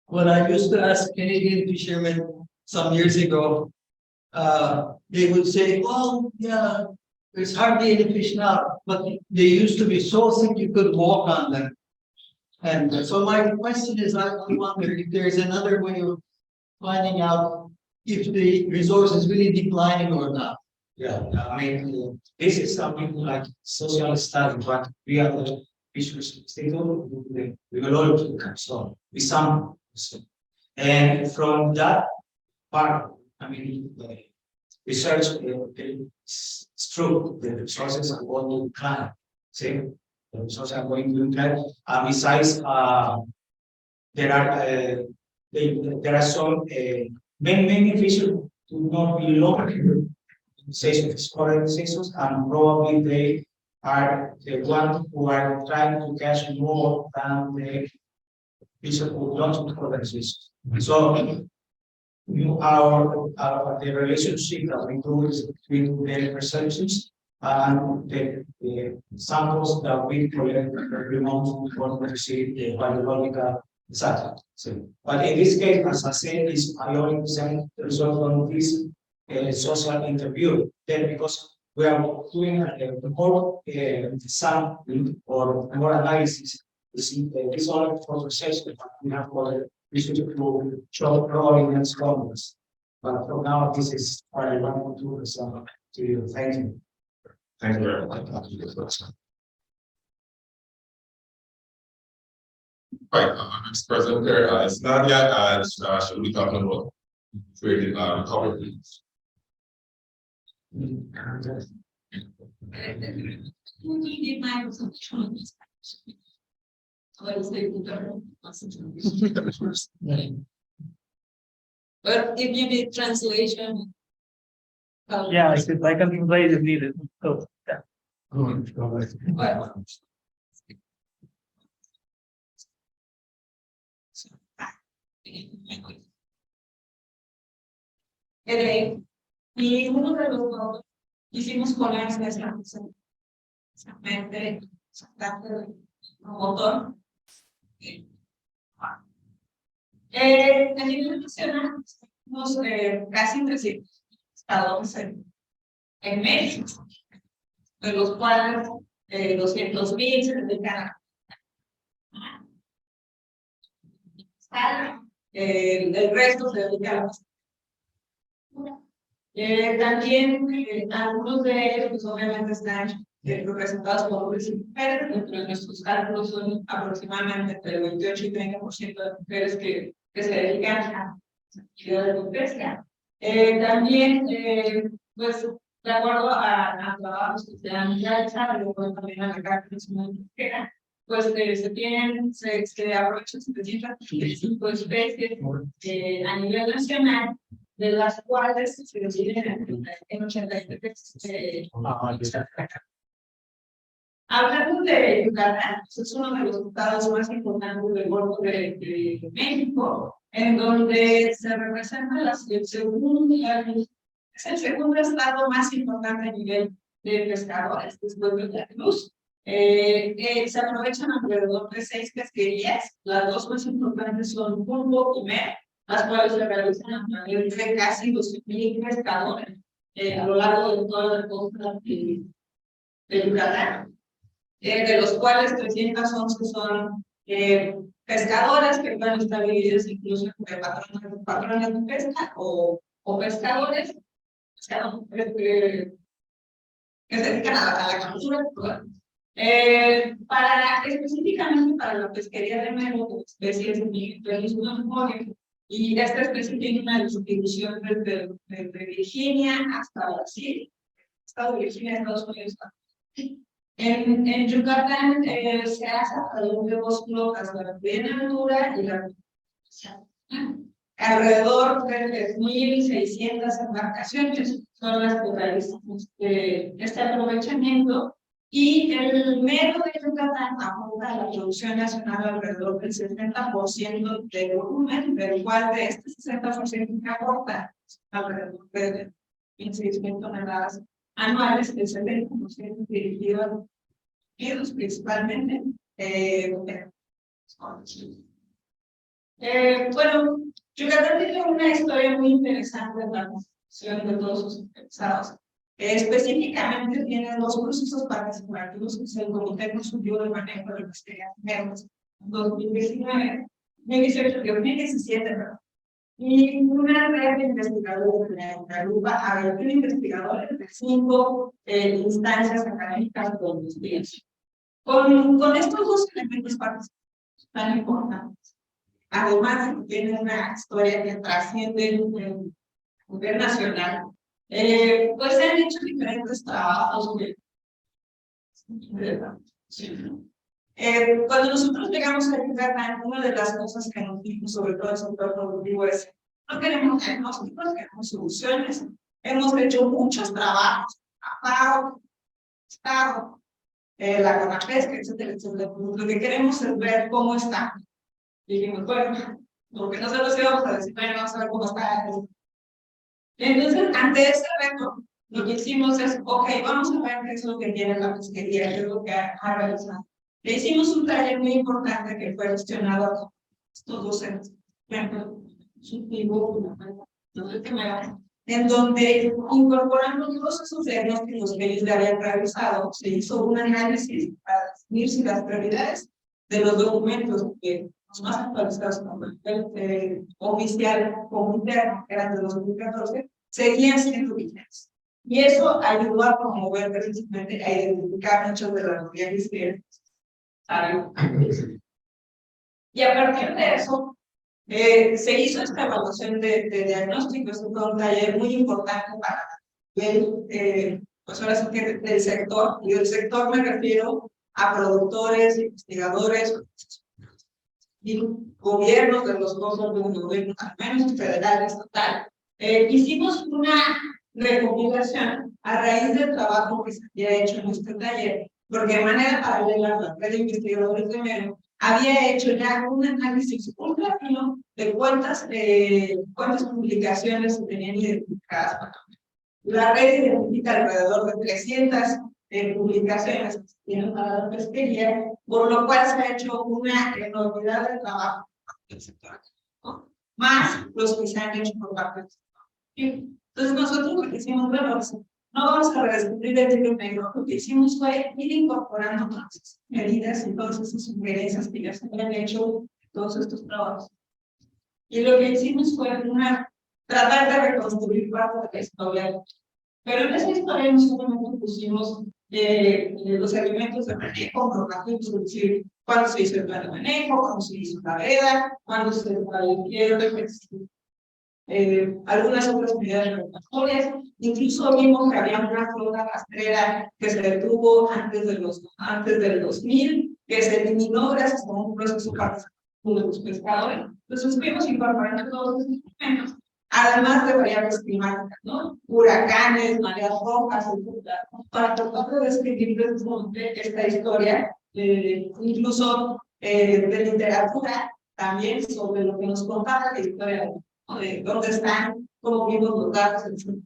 When I used to ask Canadian fishermen some years ago, they would say, "Well, yeah, there's hardly any fish now, but they used to be so thick you could walk on them." And so my question is, I wonder if there's another way of finding out if the resource is really declining or not. Yeah, I mean, this is something like social study, but we are the fisheries institute with a lot of so with some, and from that part, I mean, the research is true. The resources are going to decline. See, the resources are going to decline. Besides, there are some many fishes do not belong organizations, and probably they are the ones who are trying to catch more than the fishes who belong to the organizations. So the relationship that we do is between the perceptions and the samples that we collect every month before we receive the biological data. So, but in this case, as I said, I only present the result of this social interview. Then, because we are doing more some or more analysis this all conversation we have for research to show growing and scholars. But for now, this is what I want to do. So, to you, thank you. Thank you very much. Right, next presenter is Nadia, and she'll be talking about creating recovery. But if you need translation. Yeah, I can translate if needed. So, yeah. Well, y uno de los dos hicimos ponerse esa mente, motor. A nivel nacional, tenemos casi 300 estados en México, de los cuales 200,000 se dedican a el resto se dedica a también algunos de ellos pues obviamente están representados por hombres y mujeres. Dentro de nuestros cálculos son aproximadamente entre el 28 y 30% de mujeres que se dedican a actividades de pesca. También pues de acuerdo a trabajos que se han realizado, luego también a la Carta Nacional Pesquera, pues se aprovechan 735 especies a nivel nacional, de las cuales se dividen en 83. Hablando de Yucatán, es uno de los estados más importantes del Golfo de México, en donde se representa el segundo estado más importante a nivel de pescadores, después de Veracruz. Se aprovechan alrededor de 6 pesquerías, las dos más importantes son Pulpo y Mer, las cuales se realizan a través de casi 12,000 pescadores a lo largo de toda la costa de Yucatán, de los cuales 311 son pescadores que pueden estar divididos incluso entre patrones de pesca o pescadores que se dedican a la captura. Específicamente para la pesquería de Mangrove, especies de y esta especie tiene una distribución desde Virginia hasta Brasil, Estado de Virginia, Estados Unidos. En Yucatán se hace a través de 2 flotas, la de altura y la alrededor de 3,600 embarcaciones son las que realizan este aprovechamiento. Y el mero de Yucatán apunta a la producción nacional alrededor del 70% del volumen, del cual de este 60% aporta alrededor de 16,000 toneladas anuales, el 70% dirigido a los principalmente. Bueno, Yucatán tiene una historia muy interesante en la construcción de todos sus interesados. Específicamente tiene 2 procesos participativos, que es el Comité Consultivo de Manejo de Pesquería en 2019, 2018 y 2017, y una red de investigadores que agrupa a 21 investigadores de 5 instancias académicas todos los días. Con estos 2 elementos participativos tan importantes, además de que tienen una historia que trasciende el nivel nacional, pues se han hecho diferentes trabajos. Cuando nosotros llegamos a Yucatán, una de las cosas que nos dijo sobre todo el sector productivo es: no queremos diagnósticos, queremos soluciones. Hemos hecho muchos trabajos, la conapesca, etcétera, etcétera. Lo que queremos es ver cómo está. Y dijimos, bueno, porque nosotros íbamos a decir, bueno, vamos a ver cómo está. Entonces, ante ese reto, lo que hicimos es, ok, vamos a ver qué es lo que tiene la pesquería, qué es lo que ha realizado. Le hicimos un taller muy importante que fue gestionado por estos docentes, en donde, incorporando todos esos diagnósticos que ellos le habían realizado, se hizo un análisis para definir si las prioridades de los documentos que los más actualizados como el oficial como interno, que eran de 2014, seguían siendo vigentes. Y eso ayudó a promover precisamente a identificar muchas de las novedades que y a partir de eso, se hizo esta evaluación de diagnóstico. Esto fue un taller muy importante para el, pues ahora sí que del sector, y del sector me refiero a productores, investigadores, y gobiernos de los dos gobiernos, al menos federal, estatal. Hicimos una recopilación a raíz del trabajo que se había hecho en este taller, porque de manera paralela a la red de investigadores de Mero había hecho ya un análisis ultra fino de cuántas publicaciones se tenían identificadas. La red identifica alrededor de 300 publicaciones que se tienen para la pesquería, por lo cual se ha hecho una enormidad de trabajo del sector, ¿no? Más los que se han hecho por parte del sector. Entonces nosotros lo que hicimos, bueno, no vamos a redescubrir el libro negro, lo que hicimos fue ir incorporando todas esas medidas y todas esas sugerencias que ya se habían hecho todos estos trabajos. Y lo que hicimos fue tratar de reconstruir parte de la historia. Pero en esa historia no solamente pusimos los elementos de manejo, normativos, es decir, cuándo se hizo el plan de manejo, cuándo se hizo la veda, cuándo se establecieron algunas otras medidas regulatorias. Incluso vimos que había una flota rastrera que se detuvo antes del 2000, que se eliminó gracias a un proceso participativo de los pescadores. Entonces fuimos incorporando todos estos elementos, además de variables climáticas, ¿no? Huracanes, mareas rojas, etc. Para tratar de describir precisamente esta historia, incluso de literatura, también sobre lo que nos contaba la historia, ¿no? De dónde están, cómo vimos los datos, etc.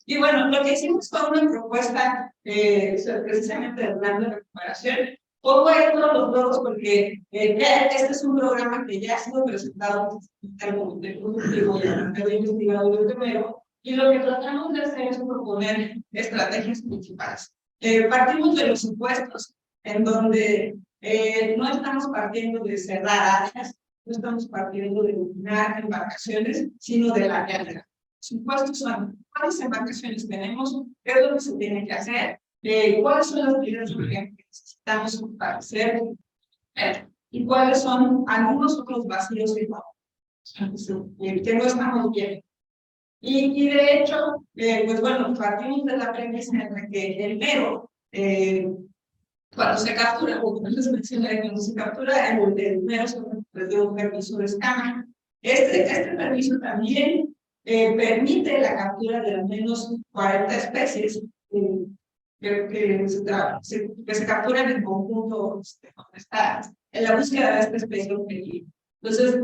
Y bueno, lo que hicimos fue una propuesta precisamente de plan de recuperación. Pongo ahí todos los logros porque este es un programa que ya ha sido presentado en el Comité Ejecutivo y en el investigador de Mero, y lo que tratamos de hacer es proponer estrategias principales. Partimos de los supuestos, en donde no estamos partiendo de cerrar áreas, no estamos partiendo de eliminar embarcaciones, sino de la realidad. Los supuestos son cuántas embarcaciones tenemos, qué es lo que se tiene que hacer, cuáles son las medidas urgentes que necesitamos para hacer, y cuáles son algunos otros vacíos que no estamos viendo. Y de hecho, pues bueno, partimos de la premisa en la que el mero, cuando se captura, como les mencioné, cuando se captura el mero de un permiso de escama, este permiso también permite la captura de al menos 40 especies que se capturan en conjunto en la búsqueda de esta especie objetivo. Entonces,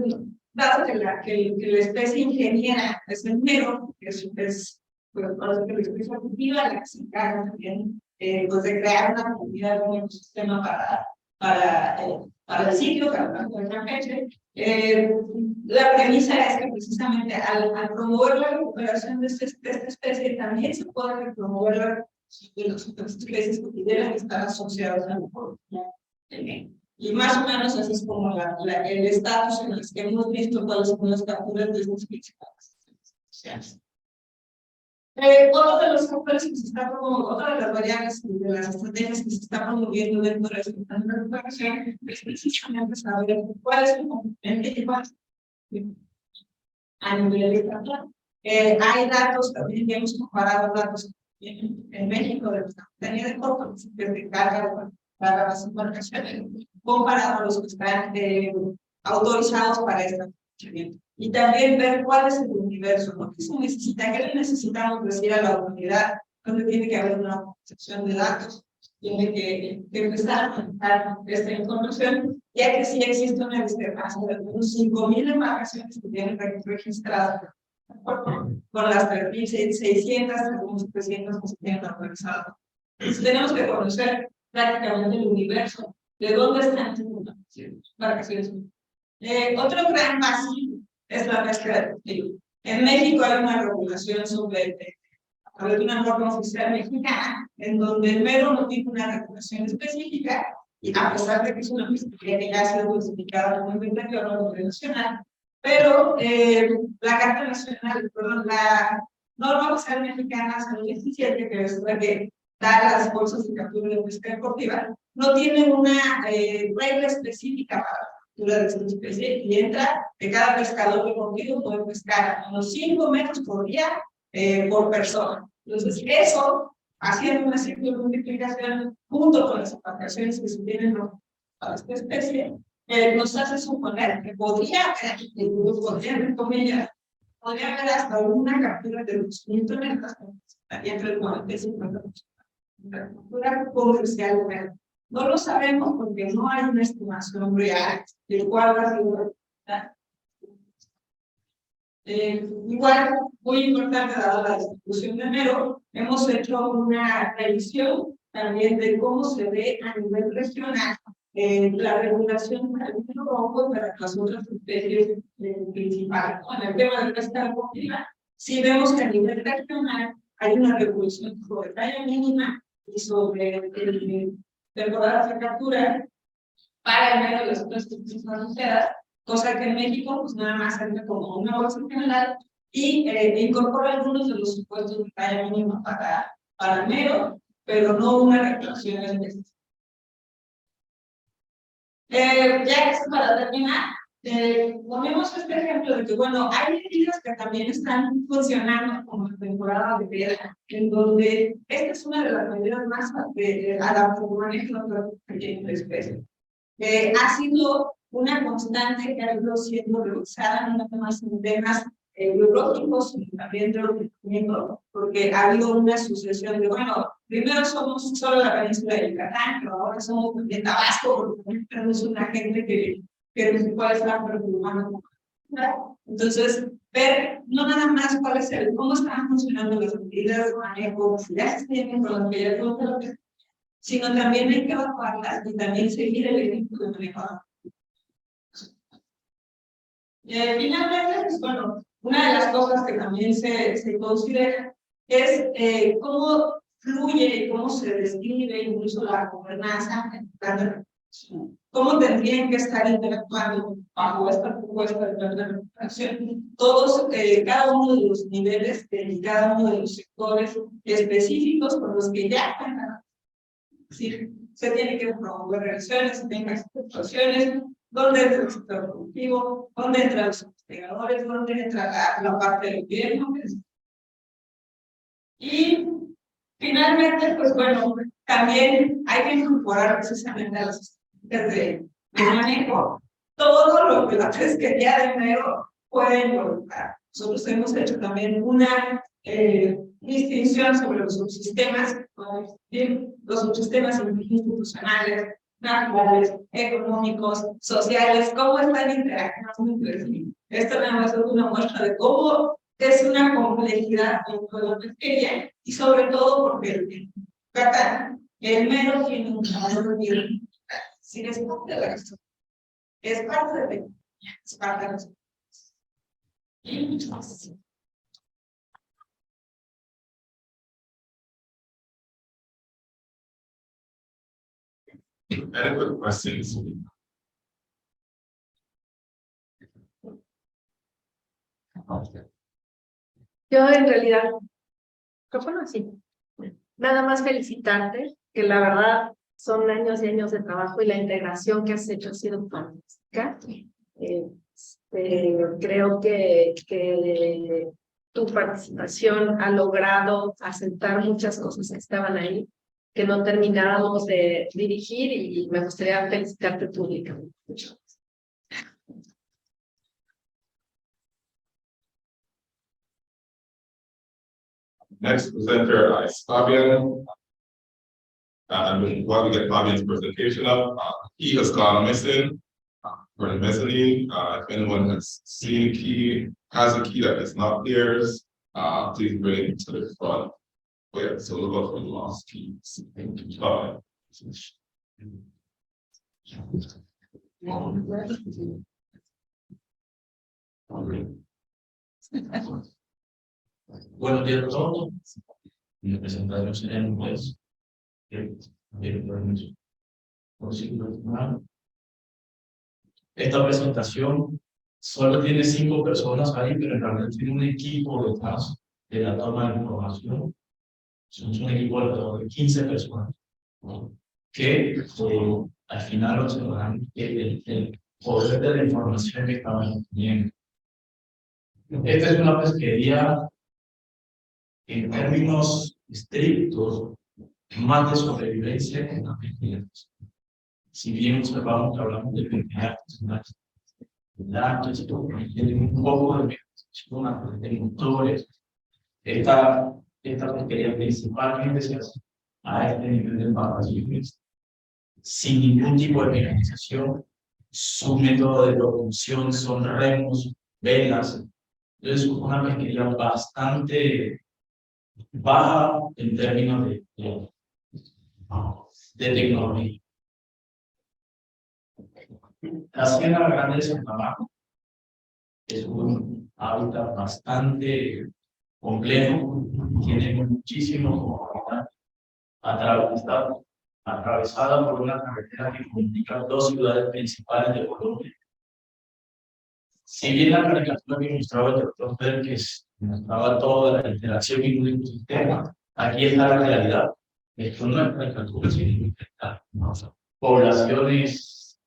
dado que la especie ingeniera es el mero, que es pues, la especie activa, la que se encarga también pues de crear una comunidad, un ecosistema para el sitio, para el campeche. La premisa es que precisamente al promover la recuperación de esta especie, también se puede promover la recuperación de las otras especies que deben estar asociadas a la población. Y más o menos así es como el estatus en el que hemos visto cuáles son las capturas de estos principales sociales. Otro de los factores que se está promoviendo, otra de las variables de las estrategias que se está promoviendo dentro de esta recuperación es precisamente saber cuál es el componente a nivel de captura. Hay datos, también hemos comparado datos en México de la Secretaría de Puerto, que se carga para las embarcaciones, comparado a los que están autorizados para este aprovechamiento. Y también ver cuál es el universo, ¿no? ¿Qué se necesita? ¿Qué le necesitamos decir a la autoridad? Donde tiene que haber una concepción de datos, tiene que empezar a manejar esta información, ya que sí existe una discrepancia de unos 5,000 embarcaciones que tienen registradas con las 3,600, algunos 300 que se tienen autorizadas. Entonces tenemos que conocer prácticamente el universo de dónde están estas embarcaciones. Otro gran vacío es la pesca deportiva. En México hay una regulación sobre una norma oficial mexicana, en donde el mero no tiene una regulación específica, y a pesar de que es una pesquería que ya ha sido clasificada como inventario nacional, pero la Carta Nacional, perdón, la norma oficial mexicana 17, que es la que da las bolsas de captura de pesca deportiva, no tiene una regla específica para la captura de esta especie y entra que cada pescador deportivo puede pescar a unos 5 metros por día por persona. Entonces, eso, haciendo una simple multiplicación junto con las embarcaciones que se tienen para esta especie, nos hace suponer que podría haber, podría haber hasta una captura de los 500 metros, entre el 40 y 50%. La captura comercial real. No lo sabemos porque no hay una estimación real del cual va a ser igual, muy importante, dada la distribución de enero, hemos hecho una revisión también de cómo se ve a nivel regional la regulación para el vino rojo y para las otras especies principales. En el tema de pesca deportiva, sí vemos que a nivel regional hay una regulación sobre talla mínima y sobre temporadas de captura para el medio de las otras especies asociadas, cosa que en México pues nada más entra como una bolsa general y incorpora algunos de los supuestos de talla mínima para el medio, pero no una regulación específica. Ya que es para terminar, ponemos este ejemplo de que, bueno, hay medidas que también están funcionando como la temporada de piedra, en donde esta es una de las medidas más adaptadas al manejo de la especie. Ha sido una constante que ha ido siendo revisada, no nada más en temas biológicos, sino también de ordenamiento, porque ha habido una sucesión de, bueno, primero somos solo la península de Yucatán, pero ahora somos de Tabasco, porque tenemos una gente que no puede estar perturbando. Entonces, ver no nada más cuál es cómo están funcionando las medidas de manejo, si ya se tienen con las que ya no, sino también hay que evaluarlas y también seguir el ejemplo de manejo. Finalmente, pues bueno, una de las cosas que también se considera es cómo fluye y cómo se describe incluso la gobernanza, cómo tendrían que estar interactuando bajo esta propuesta de plan de recuperación todos, cada uno de los niveles y cada uno de los sectores específicos con los que ya cuentan. Sí, se tiene que promover relaciones, se tienen que hacer actuaciones, dónde entra el sector productivo, dónde entran los investigadores, dónde entra la parte del gobierno. Y finalmente, pues bueno, también hay que incorporar precisamente a las de manejo todo lo que la pesquería de enero puede involucrar. Nosotros hemos hecho también una distinción sobre los subsistemas, los subsistemas institucionales, naturales, económicos, sociales, cómo están interactuando entre sí. Esto nada más es una muestra de cómo es una complejidad dentro de la pesquería y sobre todo porque el mero tiene un valor bien. Si es parte de la gastronomía, es parte de la economía, es parte de las y mucho más. Any quick questions? Yo en realidad, bueno, sí, nada más felicitarte, que la verdad son años y años de trabajo y la integración que has hecho ha sido fantástica. Creo que tu participación ha logrado asentar muchas cosas que estaban ahí, que no terminábamos de dirigir y me gustaría felicitarte públicamente. Muchas gracias. Next presenter is Fabian. And while we get Fabian's presentation up, he has gone missing for the mezzanine. If anyone has seen a key, has a key that is not theirs, please bring it to the front. Oh, yeah, so we'll go for the lost keys. Buenos días a todos. Me presentaremos en inglés. por decirlo de alguna manera. Esta presentación solo tiene 5 personas ahí, pero en realidad tiene un equipo detrás de la toma de información. Somos un equipo alrededor de 15 personas, ¿no? Que al final observarán el poder de la información que estamos teniendo. Esta es una pesquería en términos estrictos, más de sobrevivencia que una pesquería. Si bien observamos que hablamos de pesquería artesanal, tienen un poco de motores. Esta pesquería principalmente se hace a este nivel de embarcaciones, sin ningún tipo de mecanización. Su método de propulsión son remos, velas. Entonces, una pesquería bastante baja en términos de tecnología. La Cienaga Grande de Santa Marta es un hábitat bastante complejo, tiene muchísimos atravesada por una carretera que comunica 2 ciudades principales de Colombia. Si bien la caricatura que mostraba el doctor Berkes mostraba toda la interacción en un ecosistema, aquí está la realidad. Esto no es caricatura, sino poblaciones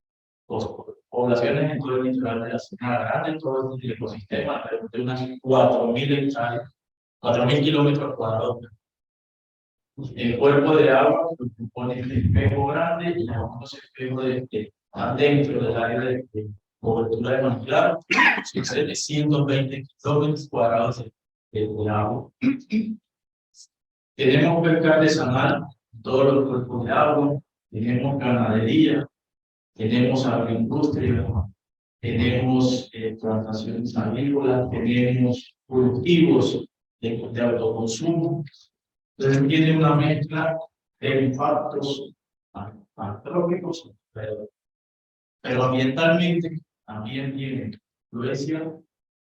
en todo el litoral de la Cienaga Grande, en todo el ecosistema, de unas 4.000 hectáreas, 4.000 kilómetros cuadrados. El cuerpo de agua lo compone el espejo grande y algunos espejos dentro del área de cobertura de manglar, 720 kilómetros cuadrados de agua. Tenemos pesca artesanal, todos los cuerpos de agua, tenemos ganadería, tenemos agroindustria, tenemos plantaciones agrícolas, tenemos cultivos de autoconsumo. Entonces tiene una mezcla de impactos antrópicos, pero ambientalmente también tiene influencia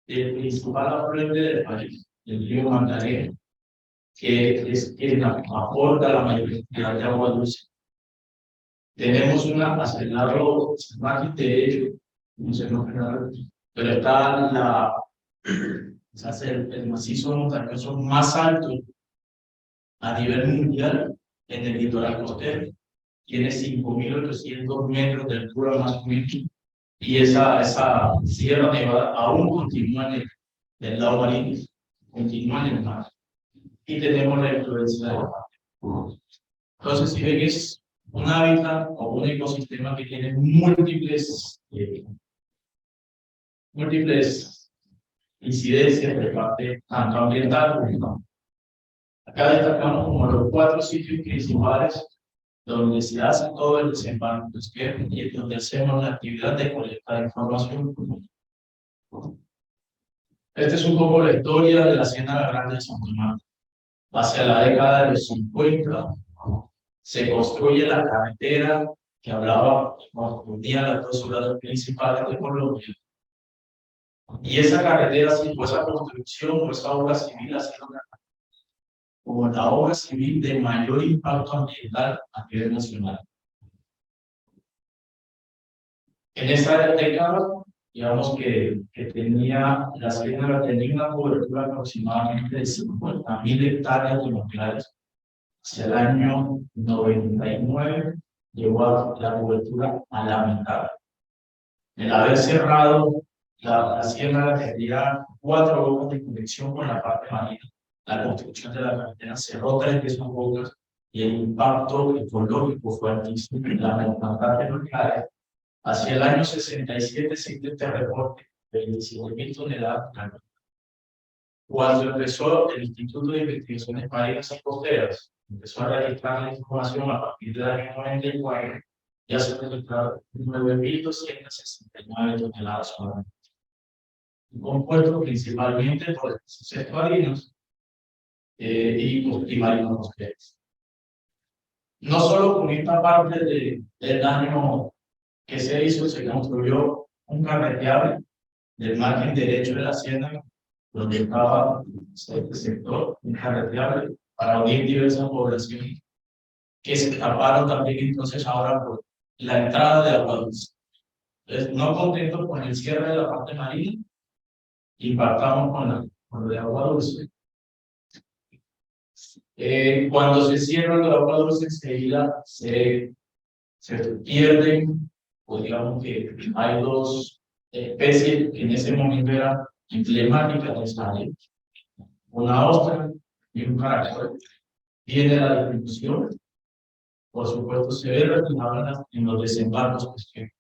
del principal afluente del país, el río Magdalena, que es quien aporta la mayoría de agua dulce. Tenemos una acelerado más de hecho, no sé, pero está el macizo montañoso más alto a nivel mundial en el litoral costero. Tiene 5.800 metros de altura más o menos, y esa Sierra Nevada aún continúa en el lado marino, continúa en el mar, y tenemos la influencia del mar. Entonces, si ven, es un hábitat o un ecosistema que tiene múltiples incidencias de parte tanto ambiental como no. Acá destacamos como los 4 sitios principales donde se hace todo el desembarco pesquero y donde hacemos la actividad de colectar información. Esta es un poco la historia de la Cienaga Grande de Santa Marta. Hacia la década de los 50 se construye la carretera que hablaba, unía las 2 ciudades principales de Colombia. Y esa carretera, pues esa construcción, pues esa obra civil ha sido como la obra civil de mayor impacto ambiental a nivel nacional. En esa década, digamos que la Cienaga tenía una cobertura aproximadamente de 50.000 hectáreas de manglares. Hacia el año 99 llegó a la cobertura a la mitad. El haber cerrado la Cienaga tendría 4 bocas de conexión con la parte marina. La construcción de la carretera cerró 3 de esas bocas y el impacto ecológico fue altísimo. La mortandad nuclear. Hacia el año 67 se hizo este reporte de 25.000 toneladas. Cuando empezó el Instituto de Investigaciones Marinas y Costeras, empezó a registrar la información a partir del año 94, ya se registraron 9.269 toneladas solamente. Compuesto principalmente por especies marinas y marinos costeros. No solo con esta parte del daño que se hizo, se construyó un carreteable del margen derecho de la Cienaga, donde estaba este sector, un carreteable para unir diversas poblaciones que se escaparon también entonces ahora la entrada de agua dulce. Entonces, no contentos con el cierre de la parte marina, impactamos con lo de agua dulce. Cuando se cierra el agua dulce, enseguida se pierden, o digamos que hay dos especies que en ese momento eran emblemáticas de esta área. Una ostra y un caracol. Viene la distribución, por supuesto, se ve reflejada en los desembarcos pesqueros.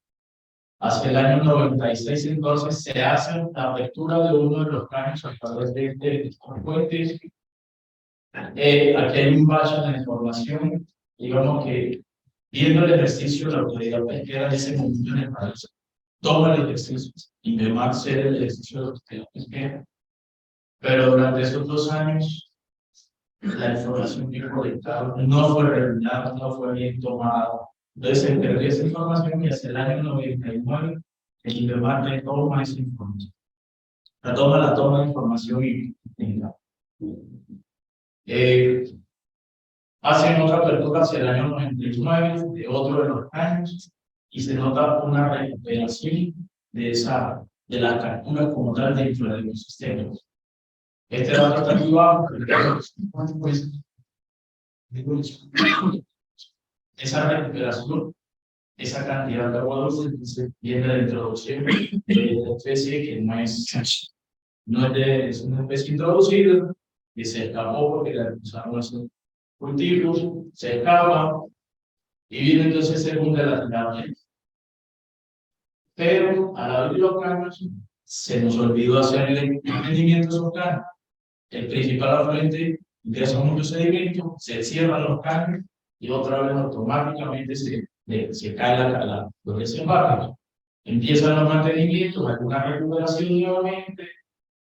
Hacia el año 96, entonces, se hace la apertura de uno de los caños a través de puentes. Aquí hay un bache en la información, digamos que viendo el ejercicio, la autoridad pesquera de ese momento en el país toma el ejercicio y demanda ser el ejercicio de la autoridad pesquera. Pero durante esos 2 años, la información que colectaron no fue revelada, no fue bien tomada. Entonces se perdió esa información y hacia el año 99 el INDEMAR retoma esa información. La toma de información y hacen otra apertura hacia el año 99 de otro de los años y se nota una recuperación de la captura como tal dentro del ecosistema. Este dato está aquí abajo, pues, esa recuperación, esa cantidad de agua dulce viene de la introducción de una especie que es una especie introducida y se escapó porque la empezaron a hacer cultivos, se escapa y viene entonces según de la tirada. Pero al abrir los caños se nos olvidó hacer el mantenimiento de esos caños. El principal afluente ingresa mucho sedimento, se cierran los caños y otra vez automáticamente se cae los desembarcos. Empiezan los mantenimientos, alguna recuperación nuevamente,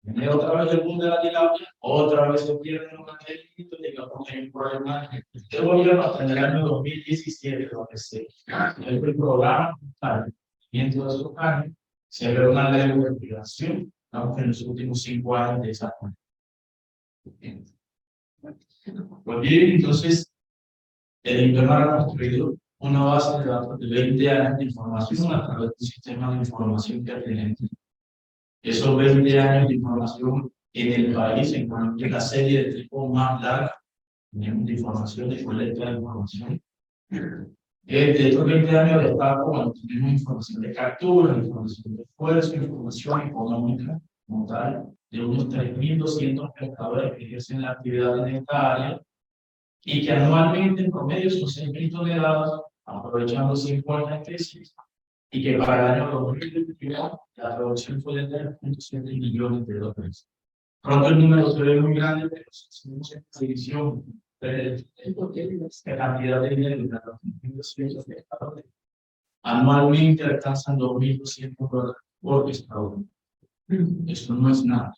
viene otra vez el boom de la tilapia, otra vez se pierden los mantenimientos, digamos que hay un problema de gobierno hasta el año 2017, donde el programa para el mantenimiento de esos caños se ve una leve recuperación, aunque en los últimos 5 años de esa forma. Pues bien, entonces, el INDEMAR ha construido una base de datos de 20 años de información a través del sistema de información pertinente. Esos 20 años de información en el país encuentran la serie de tipo más larga de información, de colecta de información. De estos 20 años destaco cuando tenemos información de captura, información de esfuerzo, información económica, como tal, de unos 3.200 pescadores que ejercen la actividad en esta área y que anualmente en promedio son 6.000 toneladas, aprovechando 50 especies, y que para el año 2021 la producción fue de 3.7 millones de dólares. Pronto el número se ve muy grande, pero si hacemos esta división de la cantidad de dinero de los 200 pescadores, anualmente alcanzan 2.200 dólares por pescador. Eso no es nada.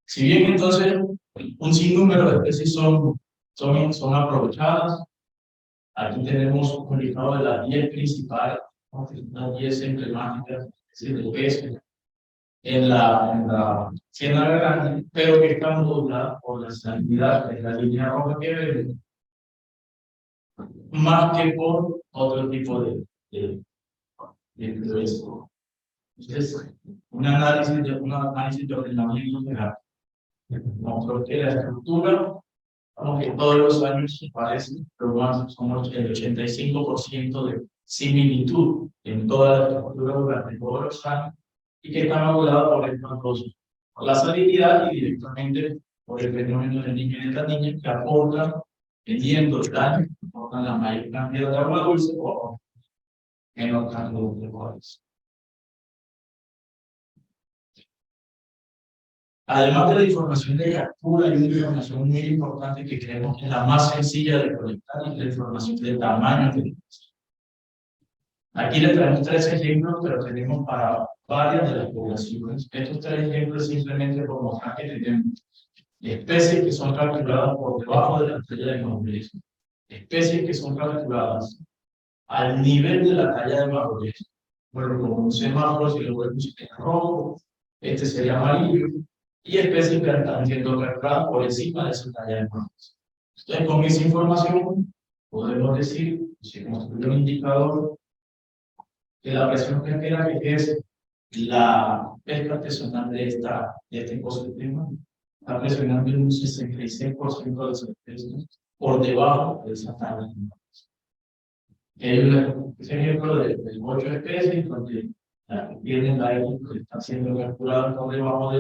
Si bien entonces un sinnúmero de especies son aprovechadas, aquí tenemos un listado de las 10 principales, las 10 emblemáticas de peces en la Cienaga Grande, pero que están dobladas por la salinidad de la línea roja que ven, más que por otro tipo de esto. Entonces, un análisis de ordenamiento general mostró que la estructura, aunque todos los años se parecen, pero más somos el 85% de similitud en toda la estructura durante todos los años y que está regulada por estas dos, por la salinidad y directamente por el fenómeno del niño y de la niña que aportan, dependiendo del año, aportan la mayor cantidad de agua dulce o menor cantidad de agua dulce. Además de la información de captura, hay una información muy importante que creemos que es la más sencilla de colectar, y la información de tamaño de los. Aquí les traemos 3 ejemplos, pero tenemos para varias de las poblaciones. Estos 3 ejemplos simplemente por mostrar que tenemos especies que son capturadas por debajo de la talla de madurez, especies que son capturadas al nivel de la talla de madurez. Bueno, como un semáforo, si lo vemos en rojo, este sería amarillo, y especies que están siendo capturadas por encima de su talla de madurez. Entonces, con esa información podemos decir, si construir un indicador, que la presión pesquera, que es la pesca artesanal de este ecosistema, está presionando en un 66% de las especies por debajo de esa tabla. Ese ejemplo de 8 especies, donde tienen la que está siendo calculada por debajo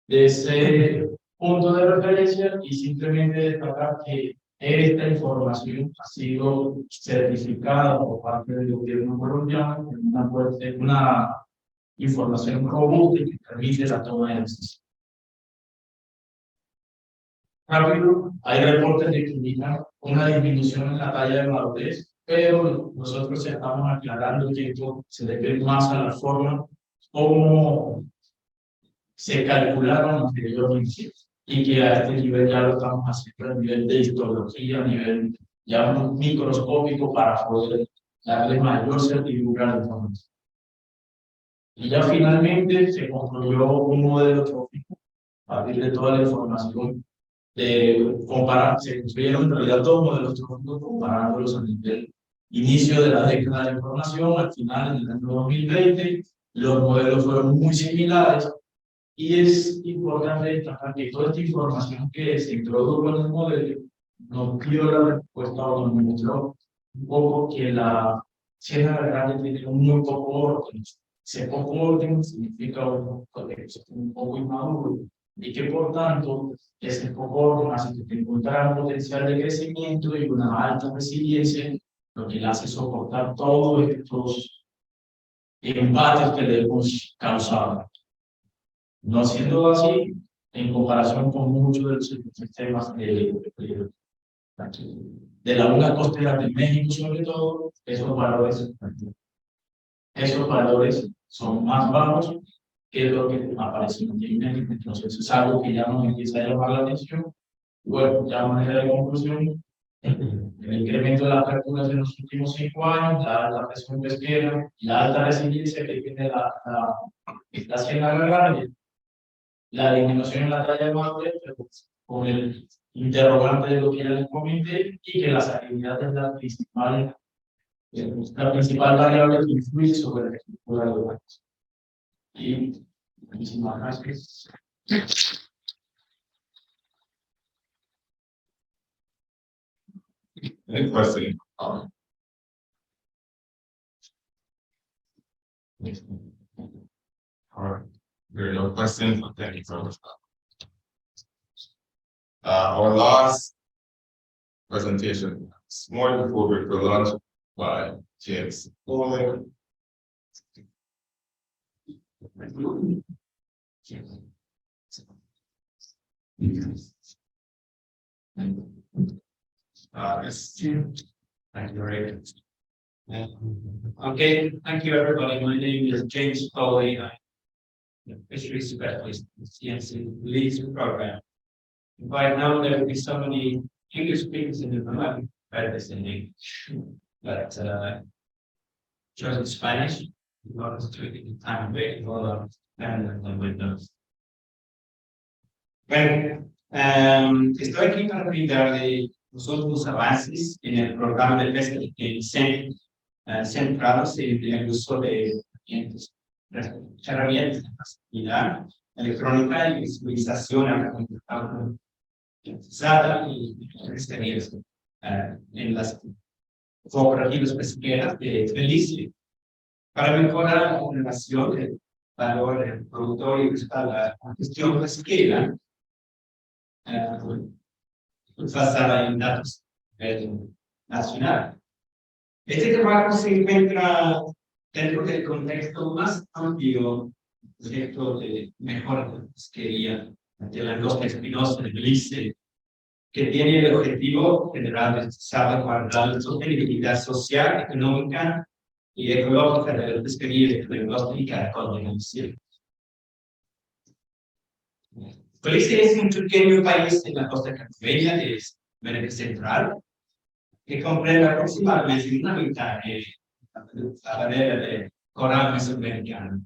de ese punto de referencia, y simplemente destacar que esta información ha sido certificada por parte del gobierno colombiano, una información robusta que permite la toma de decisiones. Rápido, hay reportes de que indican una disminución en la talla de madurez, pero nosotros estamos aclarando que esto se debe más a la forma como se calcularon anteriormente, y que a este nivel ya lo estamos haciendo a nivel de histología, a nivel ya microscópico, para poder darle mayor certidumbre a la información. Y ya finalmente se construyó un modelo trófico a partir de toda la información de comparar, se construyeron en realidad todos modelos tróficos comparándolos a nivel inicio de la década de información, al final en el año 2020, los modelos fueron muy similares. Y es importante destacar que toda esta información que se introdujo en el modelo nos dio la respuesta, o nos mostró un poco que la Cienaga Grande tiene un muy poco orden. Ese poco orden significa un poco inmaduro, y que por tanto ese poco orden hace que encuentre un potencial de crecimiento y una alta resiliencia, lo que le hace soportar todos estos embates que le hemos causado. No siendo así, en comparación con muchos de los ecosistemas de la laguna costera de México, sobre todo, esos valores son más bajos que lo que aparece en México. Entonces es algo que ya nos empieza a llamar la atención. Bueno, ya a manera de conclusión, el incremento de las capturas en los últimos 5 años, la alta presión pesquera, la alta resiliencia que tiene la Cienaga Grande, la disminución en la talla de madurez, con el interrogante de lo que ya les comenté, y que la salinidad es la principal variable que influye sobre la estructura de los bancos. Y muchísimas gracias. Any question? All right. There are no questions. Thank you so much. Our last presentation is more before we for lunch by James Foley. Yes, Jim. Thank you, Ray. Okay, thank you, everybody. My name is James Foley. I'm the fishery specialist in the CNC Belize program. By now, there will be so many English speakers in the room. I've read this in English, but chosen Spanish. What is taking time available and windows. Bueno, estoy aquí para brindar de los últimos avances en el programa de pesca centrados en el uso de herramientas de facilidad electrónica y visualización automatizada y experiencia en las cooperativas pesqueras de Belize para mejorar la relación del valor del productor y la gestión pesquera basada en datos nacional. Este trabajo se encuentra dentro del contexto más amplio proyecto de mejora de la pesquería de la costa espinosa de Belize, que tiene el objetivo general de salvaguardar la sostenibilidad social, económica y ecológica de la pesquería de la costa y caracol de Belize. Belize es un pequeño país en la costa caribeña de América Central, que comprende aproximadamente una mitad de la barrera de coral mesoamericana.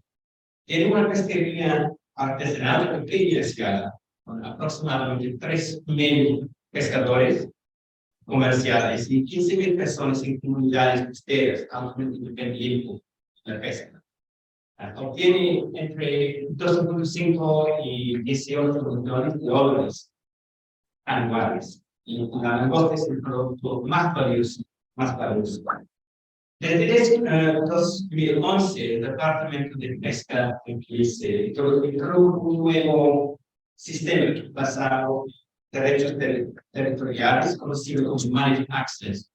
Tiene una pesquería artesanal de pequeña escala, con aproximadamente 3.000 pescadores comerciales y 15,000 personas en comunidades costeras altamente dependientes de la pesca. Obtiene entre 2.5 y 18 millones de dólares anuales. Y la langosta es el producto más valioso. Desde 2011, el Departamento de Pesca introdujo un nuevo sistema basado en derechos territoriales, conocido como Managed Access,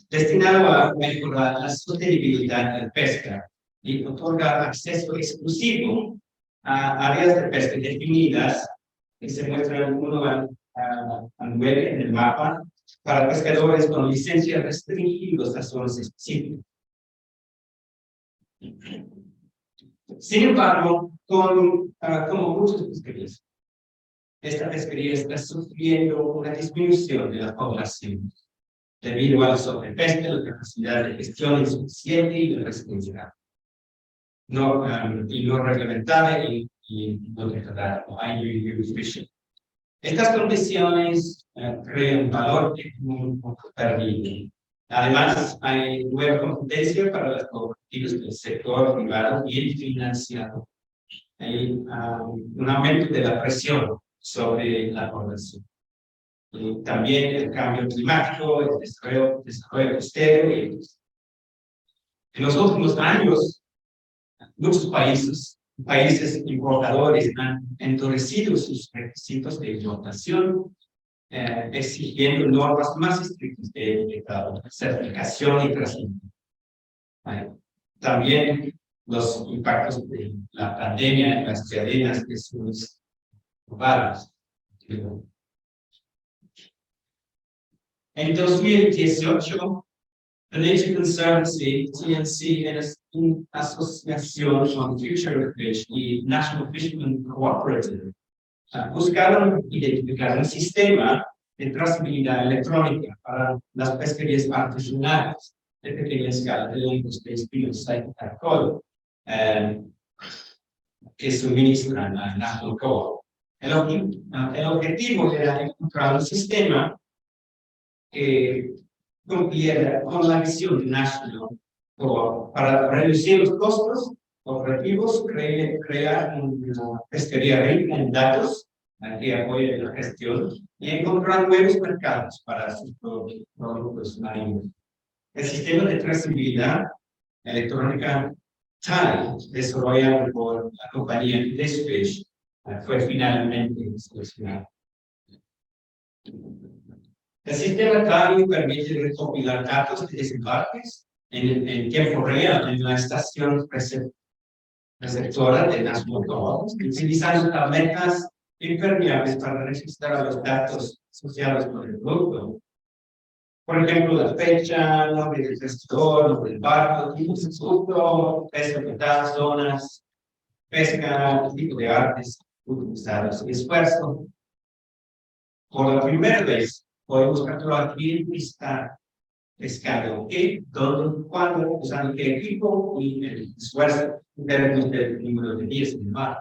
destinado a mejorar la sostenibilidad de la pesca y otorga acceso exclusivo a áreas de pesca definidas que se muestran 1 a 9 en el mapa para pescadores con licencia restringidos a zonas específicas. Sin embargo, como muchas pesquerías, esta pesquería está sufriendo una disminución de la población debido a la sobrepesca, la capacidad de gestión insuficiente y la responsabilidad no reglamentada y no declarada, no hay fishing. Estas condiciones crean valor perdido. Además, hay nueva competencia para las cooperativas del sector privado bien financiado. Hay un aumento de la presión sobre la población. Y también el cambio climático, el desarrollo costero. En los últimos años, muchos países importadores han endurecido sus requisitos de importación, exigiendo normas más estrictas de certificación y trazamiento. También los impactos de la pandemia en las cadenas de sus globales. En 2018, The Nature Conservancy, TNC, en asociación con Fishery y National Fishermen Cooperative, buscaron identificar un sistema de trazabilidad electrónica para las pesquerías artesanales de pequeña escala de lengüas de espinos y caracol que suministran a National Co. El objetivo era encontrar un sistema que cumpliera con la visión de National Co. Para reducir los costos operativos, crear una pesquería rica en datos que apoye la gestión y encontrar nuevos mercados para sus productos marinos. El sistema de trazabilidad electrónica TAI, desarrollado por la compañía Fish, fue finalmente seleccionado. El sistema TAI permite recopilar datos de desembarques en tiempo real en la estación receptora de National Co, utilizando tabletas impermeables para registrar los datos asociados con el producto. Por ejemplo, la fecha, nombre del pescador, nombre del barco, tipo de producto, pesca total, zonas, pesca, tipo de artes utilizados y esfuerzo. Por la primera vez, podemos capturar quién está pescando qué, dónde, cuándo, usando qué equipo y el esfuerzo en términos del número de días en el mar.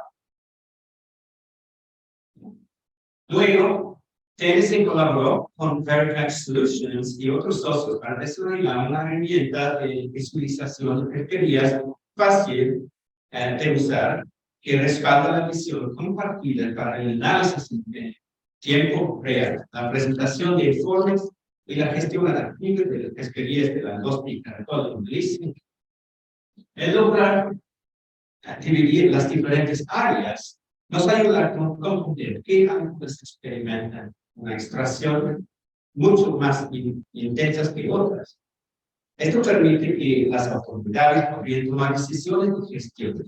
Luego, TNC colaboró con Vertex Solutions y otros socios para desarrollar una herramienta de visualización de pesquerías fácil de usar que respalda la visión compartida para el análisis de tiempo real, la presentación de informes y la gestión adaptativa de las pesquerías de langosta y caracol en Belize. El lograr dividir las diferentes áreas nos ayuda a comprender qué ángulos experimentan una extracción mucho más intensas que otras. Esto permite que las autoridades podrían tomar decisiones de gestión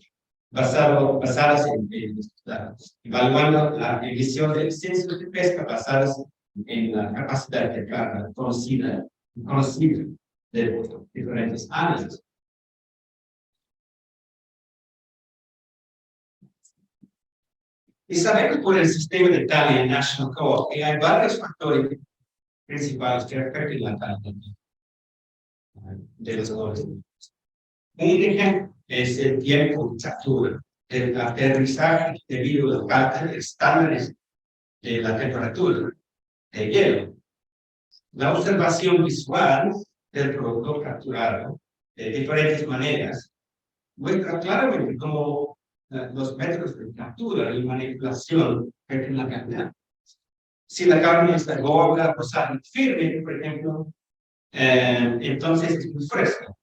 basadas en estos datos, evaluando la emisión de licencias de pesca basadas en la capacidad de carga conocida de diferentes áreas. Y sabemos por el sistema de talla National Co que hay varios factores principales que afectan la talla de los colores. Un ejemplo es el tiempo de captura, el aterrizaje debido a la falta de estándares de la temperatura. de hielo. La observación visual del producto capturado de diferentes maneras muestra claramente cómo los métodos de captura y manipulación afectan la calidad. Si la carne está gorda o sale firme, por ejemplo, entonces es muy fresca,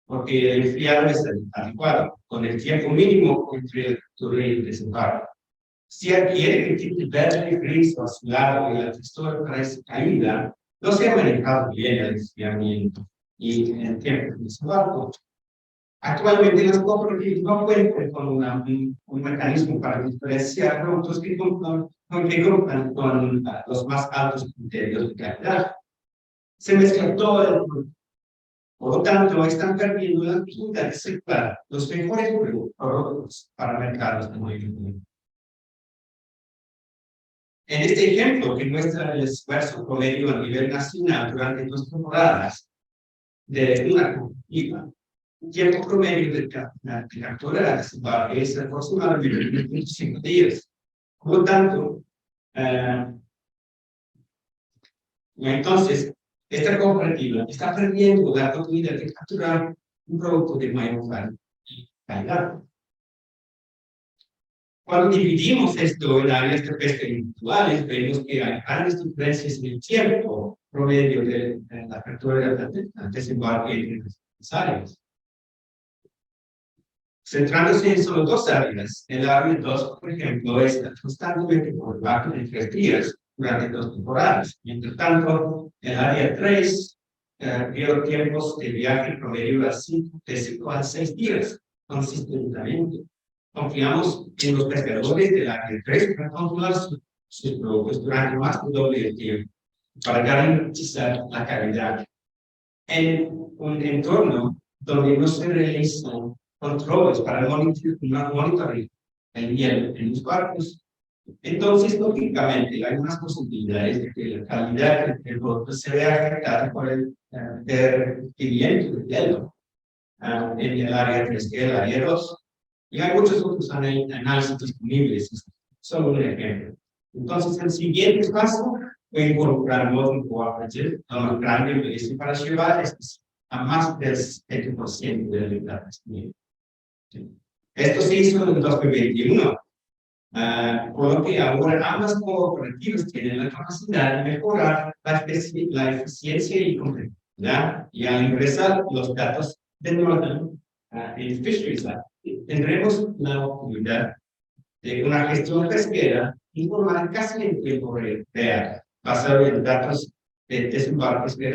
porque el enfriado es adecuado, con el tiempo mínimo entre el captura y el desembarco. Si adquiere el tipo verde, gris o azulado y la textura parece caída, no se ha manejado bien el enfriamiento y el tiempo de desembarco. Actualmente las cooperativas no cuentan con un mecanismo para diferenciar productos que cumplan con los más altos criterios de calidad. Se mezcla todo el producto. Por lo tanto, están perdiendo la oportunidad de separar los mejores productos para mercados de movimiento. En este ejemplo, que muestra el esfuerzo promedio a nivel nacional durante 2 temporadas de una cooperativa, el tiempo promedio de captura es aproximadamente 25 días. Por lo tanto, entonces, esta cooperativa está perdiendo la oportunidad de capturar un producto de mayor calidad. Cuando dividimos esto en áreas de pesca individuales, vemos que hay grandes diferencias en el tiempo promedio de la captura del desembarque entre las áreas. Centrándose en solo 2 áreas, el área 2, por ejemplo, está constantemente por debajo de 3 días durante 2 temporadas. Mientras tanto, el área 3 vio tiempos de viaje promedio de 5 a 6 días consistentemente. Confiamos en los pescadores del área 3 para controlar sus productos durante más del doble de tiempo, para garantizar la calidad. En un entorno donde no se realizan controles para monitorear el hielo en los barcos, entonces, lógicamente, hay más posibilidades de que la calidad del producto se vea afectada por el derretimiento del hielo en el área 3, que es el área 2. Y hay muchos otros análisis disponibles, solo un ejemplo. Entonces, el siguiente paso fue involucrar un cooperative, más grande, Belize, para llevar a más del 70% de la libertad disponible. Esto se hizo en el 2021, por lo que ahora ambas cooperativas tienen la capacidad de mejorar la eficiencia y competitividad, y al ingresar los datos de Northern en Fisheries tendremos la oportunidad de una gestión pesquera informada casi en tiempo real, basada en datos de desembarques que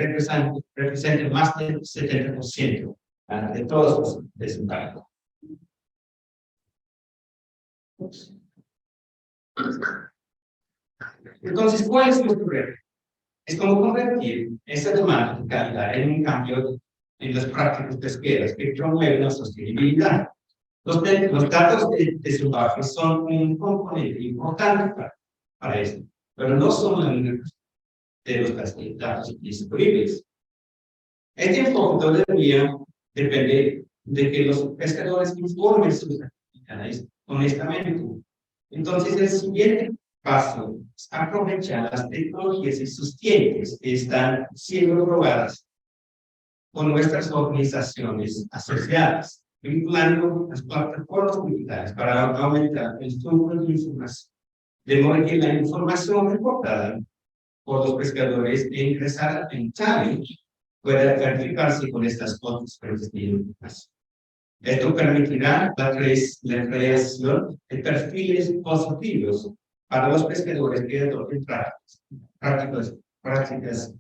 representan más del 70% de todos los desembarcos. Entonces, ¿cuál es nuestro reto? Es como convertir esa demanda de calidad en un cambio en las prácticas pesqueras que promueven la sostenibilidad. Los datos de desembarque son un componente importante para esto, pero no son la única de los datos disponibles. Este enfoque todavía depende de que los pescadores informen sus actividades honestamente. Entonces, el siguiente paso es aprovechar las tecnologías existentes que están siendo probadas con nuestras organizaciones asociadas, vinculando las plataformas digitales para aumentar el flujo de información, de modo que la información reportada por los pescadores e ingresada en challenge pueda verificarse con estas fuentes predefinidas. Esto permitirá la creación de perfiles positivos para los pescadores que adopten prácticas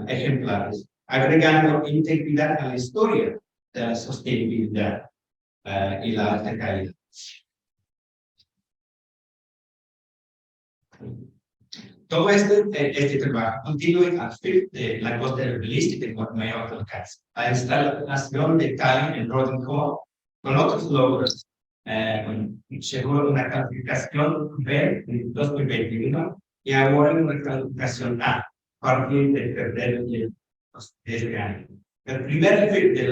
ejemplares, agregando integridad a la historia de la sostenibilidad y la alta calidad. Todo este trabajo continúa al sur de la costa del Belize y de mayor alcance. La instalación de Cali en Rodenco con otros logros llegó una calificación B en 2021 y ahora una calificación A a partir de febrero de este año. El primer fit de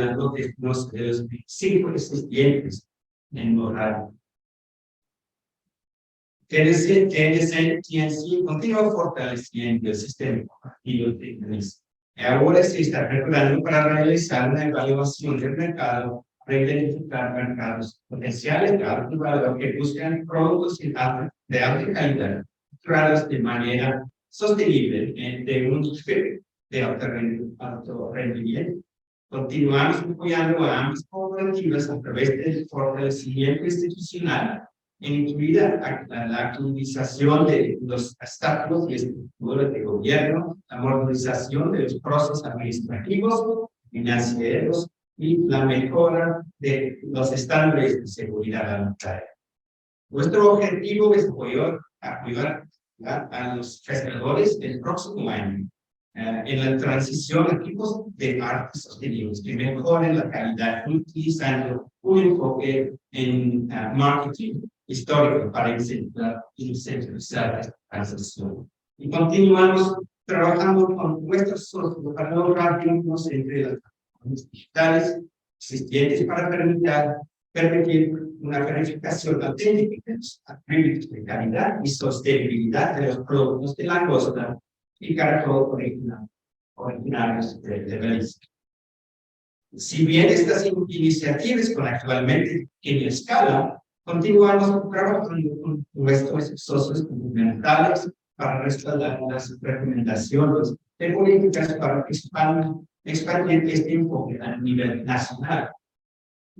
los 5 existentes en Morado. TNC continúa fortaleciendo el sistema activo de interés. Ahora se está preparando para realizar una evaluación del mercado para identificar mercados potenciales claro, que buscan productos de alta calidad, creados de manera sostenible de un de alto rendimiento. Continuamos apoyando a ambas cooperativas a través del fortalecimiento institucional, incluida la actualización de los estatutos y estructuras de gobierno, la modernización de los procesos administrativos, financieros y la mejora de los estándares de seguridad alimentaria. Nuestro objetivo es apoyar a los pescadores el próximo año en la transición a tipos de artes sostenibles que mejoren la calidad utilizando un enfoque en marketing histórico para incentivizar esta transición. Y continuamos trabajando con nuestros socios para lograr vínculos entre las plataformas digitales existentes para permitir una verificación auténtica de los atributos de calidad y sostenibilidad de los productos de la costa y caracol originarios de Belize. Si bien estas iniciativas con actualmente en escala, continuamos trabajando con nuestros socios fundamentales para respaldar las recomendaciones de políticas para expandir este enfoque a nivel nacional,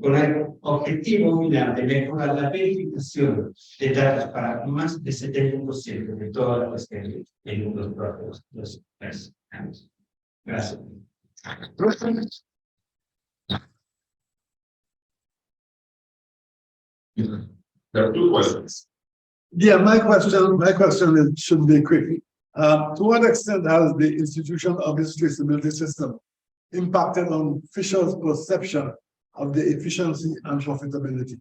con el objetivo final de mejorar la verificación de datos para más del 70% de todas las pesquerías en los próximos 2 años. Gracias. There are 2 questions. Yeah, my question should be quick. To what extent has the institution of this traceability system impacted on fishers' perception of the efficiency and profitability?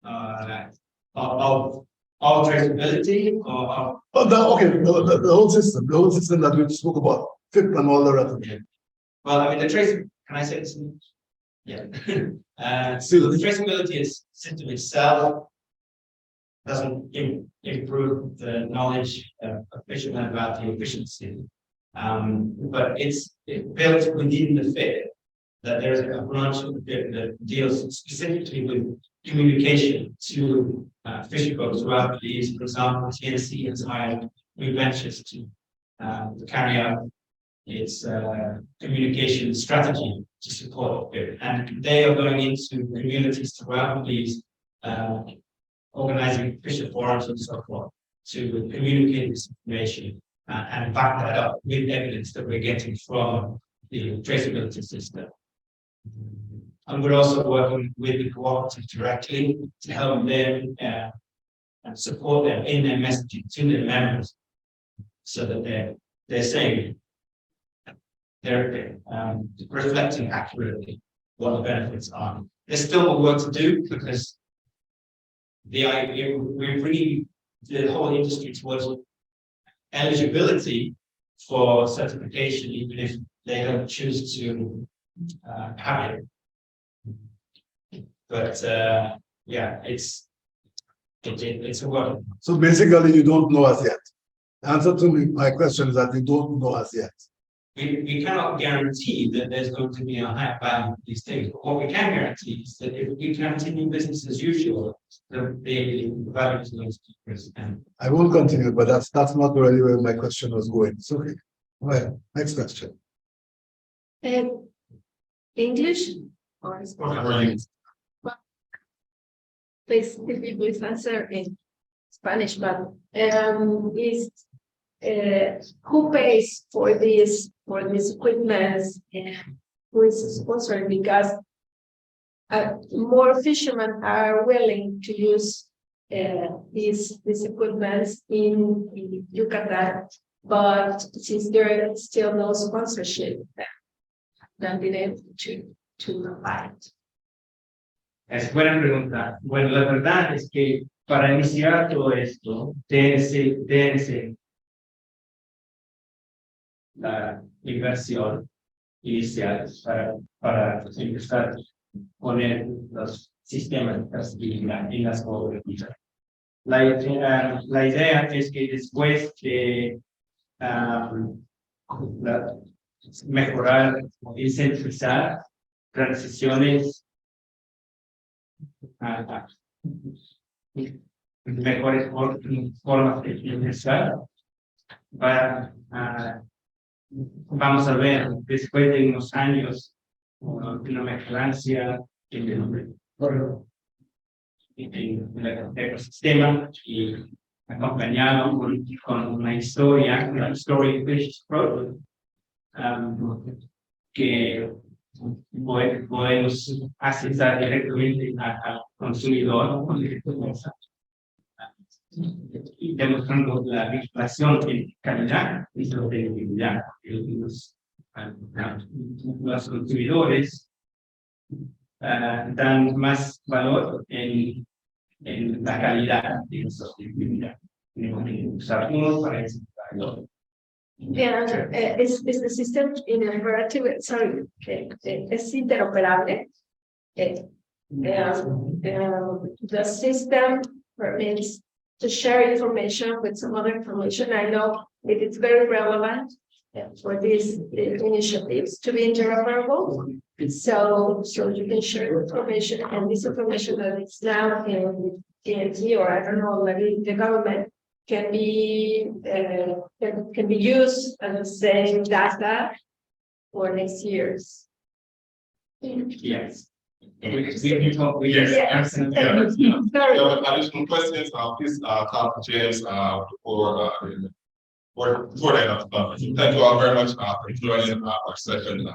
Of traceability or the whole system that we spoke about, FIP and all the rest of it. Well, I mean, can I say this? Yeah. So the traceability system itself doesn't improve the knowledge of fishermen about the efficiency, but it's built within the FIP. That there's a branch of the FIP that deals specifically with communication to fishing boats throughout Belize. For example, TNC has hired new ventures to carry out its communication strategy to support it. And they are going into communities throughout Belize, organizing fisher forums and so forth to communicate this information and back that up with evidence that we're getting from the traceability system. And we're also working with the cooperative directly to help them and support them in their messaging to their members, so that they're saying they're reflecting accurately what the benefits are. There's still more work to do because we're bringing the whole industry towards eligibility for certification, even if they don't choose to have it. But yeah, it's a work. So basically, you don't know as yet. The answer to my question is that you don't know as yet. We cannot guarantee that there's going to be a high value of these things. But what we can guarantee is that if we continue business as usual, the value is going to decrease. I won't continue, but that's not really where my question was going. So, well, next question. English or Spanish? Please, if you please answer in Spanish, but is who pays for this equipment and who is sponsoring? Because more fishermen are willing to use these equipment in Yucatan, but since there is still no sponsorship, they've been able to buy it. Es buena pregunta. Bueno, la verdad es que para iniciar todo esto, DNC la inversión inicial para empezar a poner los sistemas de accesibilidad en las cooperativas. La idea es que después de mejorar y centralizar transiciones a mejores formas de ingresar, vamos a ver después de unos años una mejораncia en el ecosistema y acompañado con una historia, una story fish product, que podemos accesar directamente al consumidor y demostrando la vinculación en calidad y sostenibilidad. Los consumidores dan más valor en la calidad y la sostenibilidad. Tenemos que usar uno para explicarlo. And is the system interoperative? Sorry, es interoperable. The system permits to share information with some other information. I know it is very relevant for these initiatives to be interoperable. So you can share information, and this information that is now in DNT, or I don't know, maybe the government can be used as the same data for next years. Yes. Yes. Sorry. Additional questions, please, talk to James, before that. Thank you all very much, for joining, our session.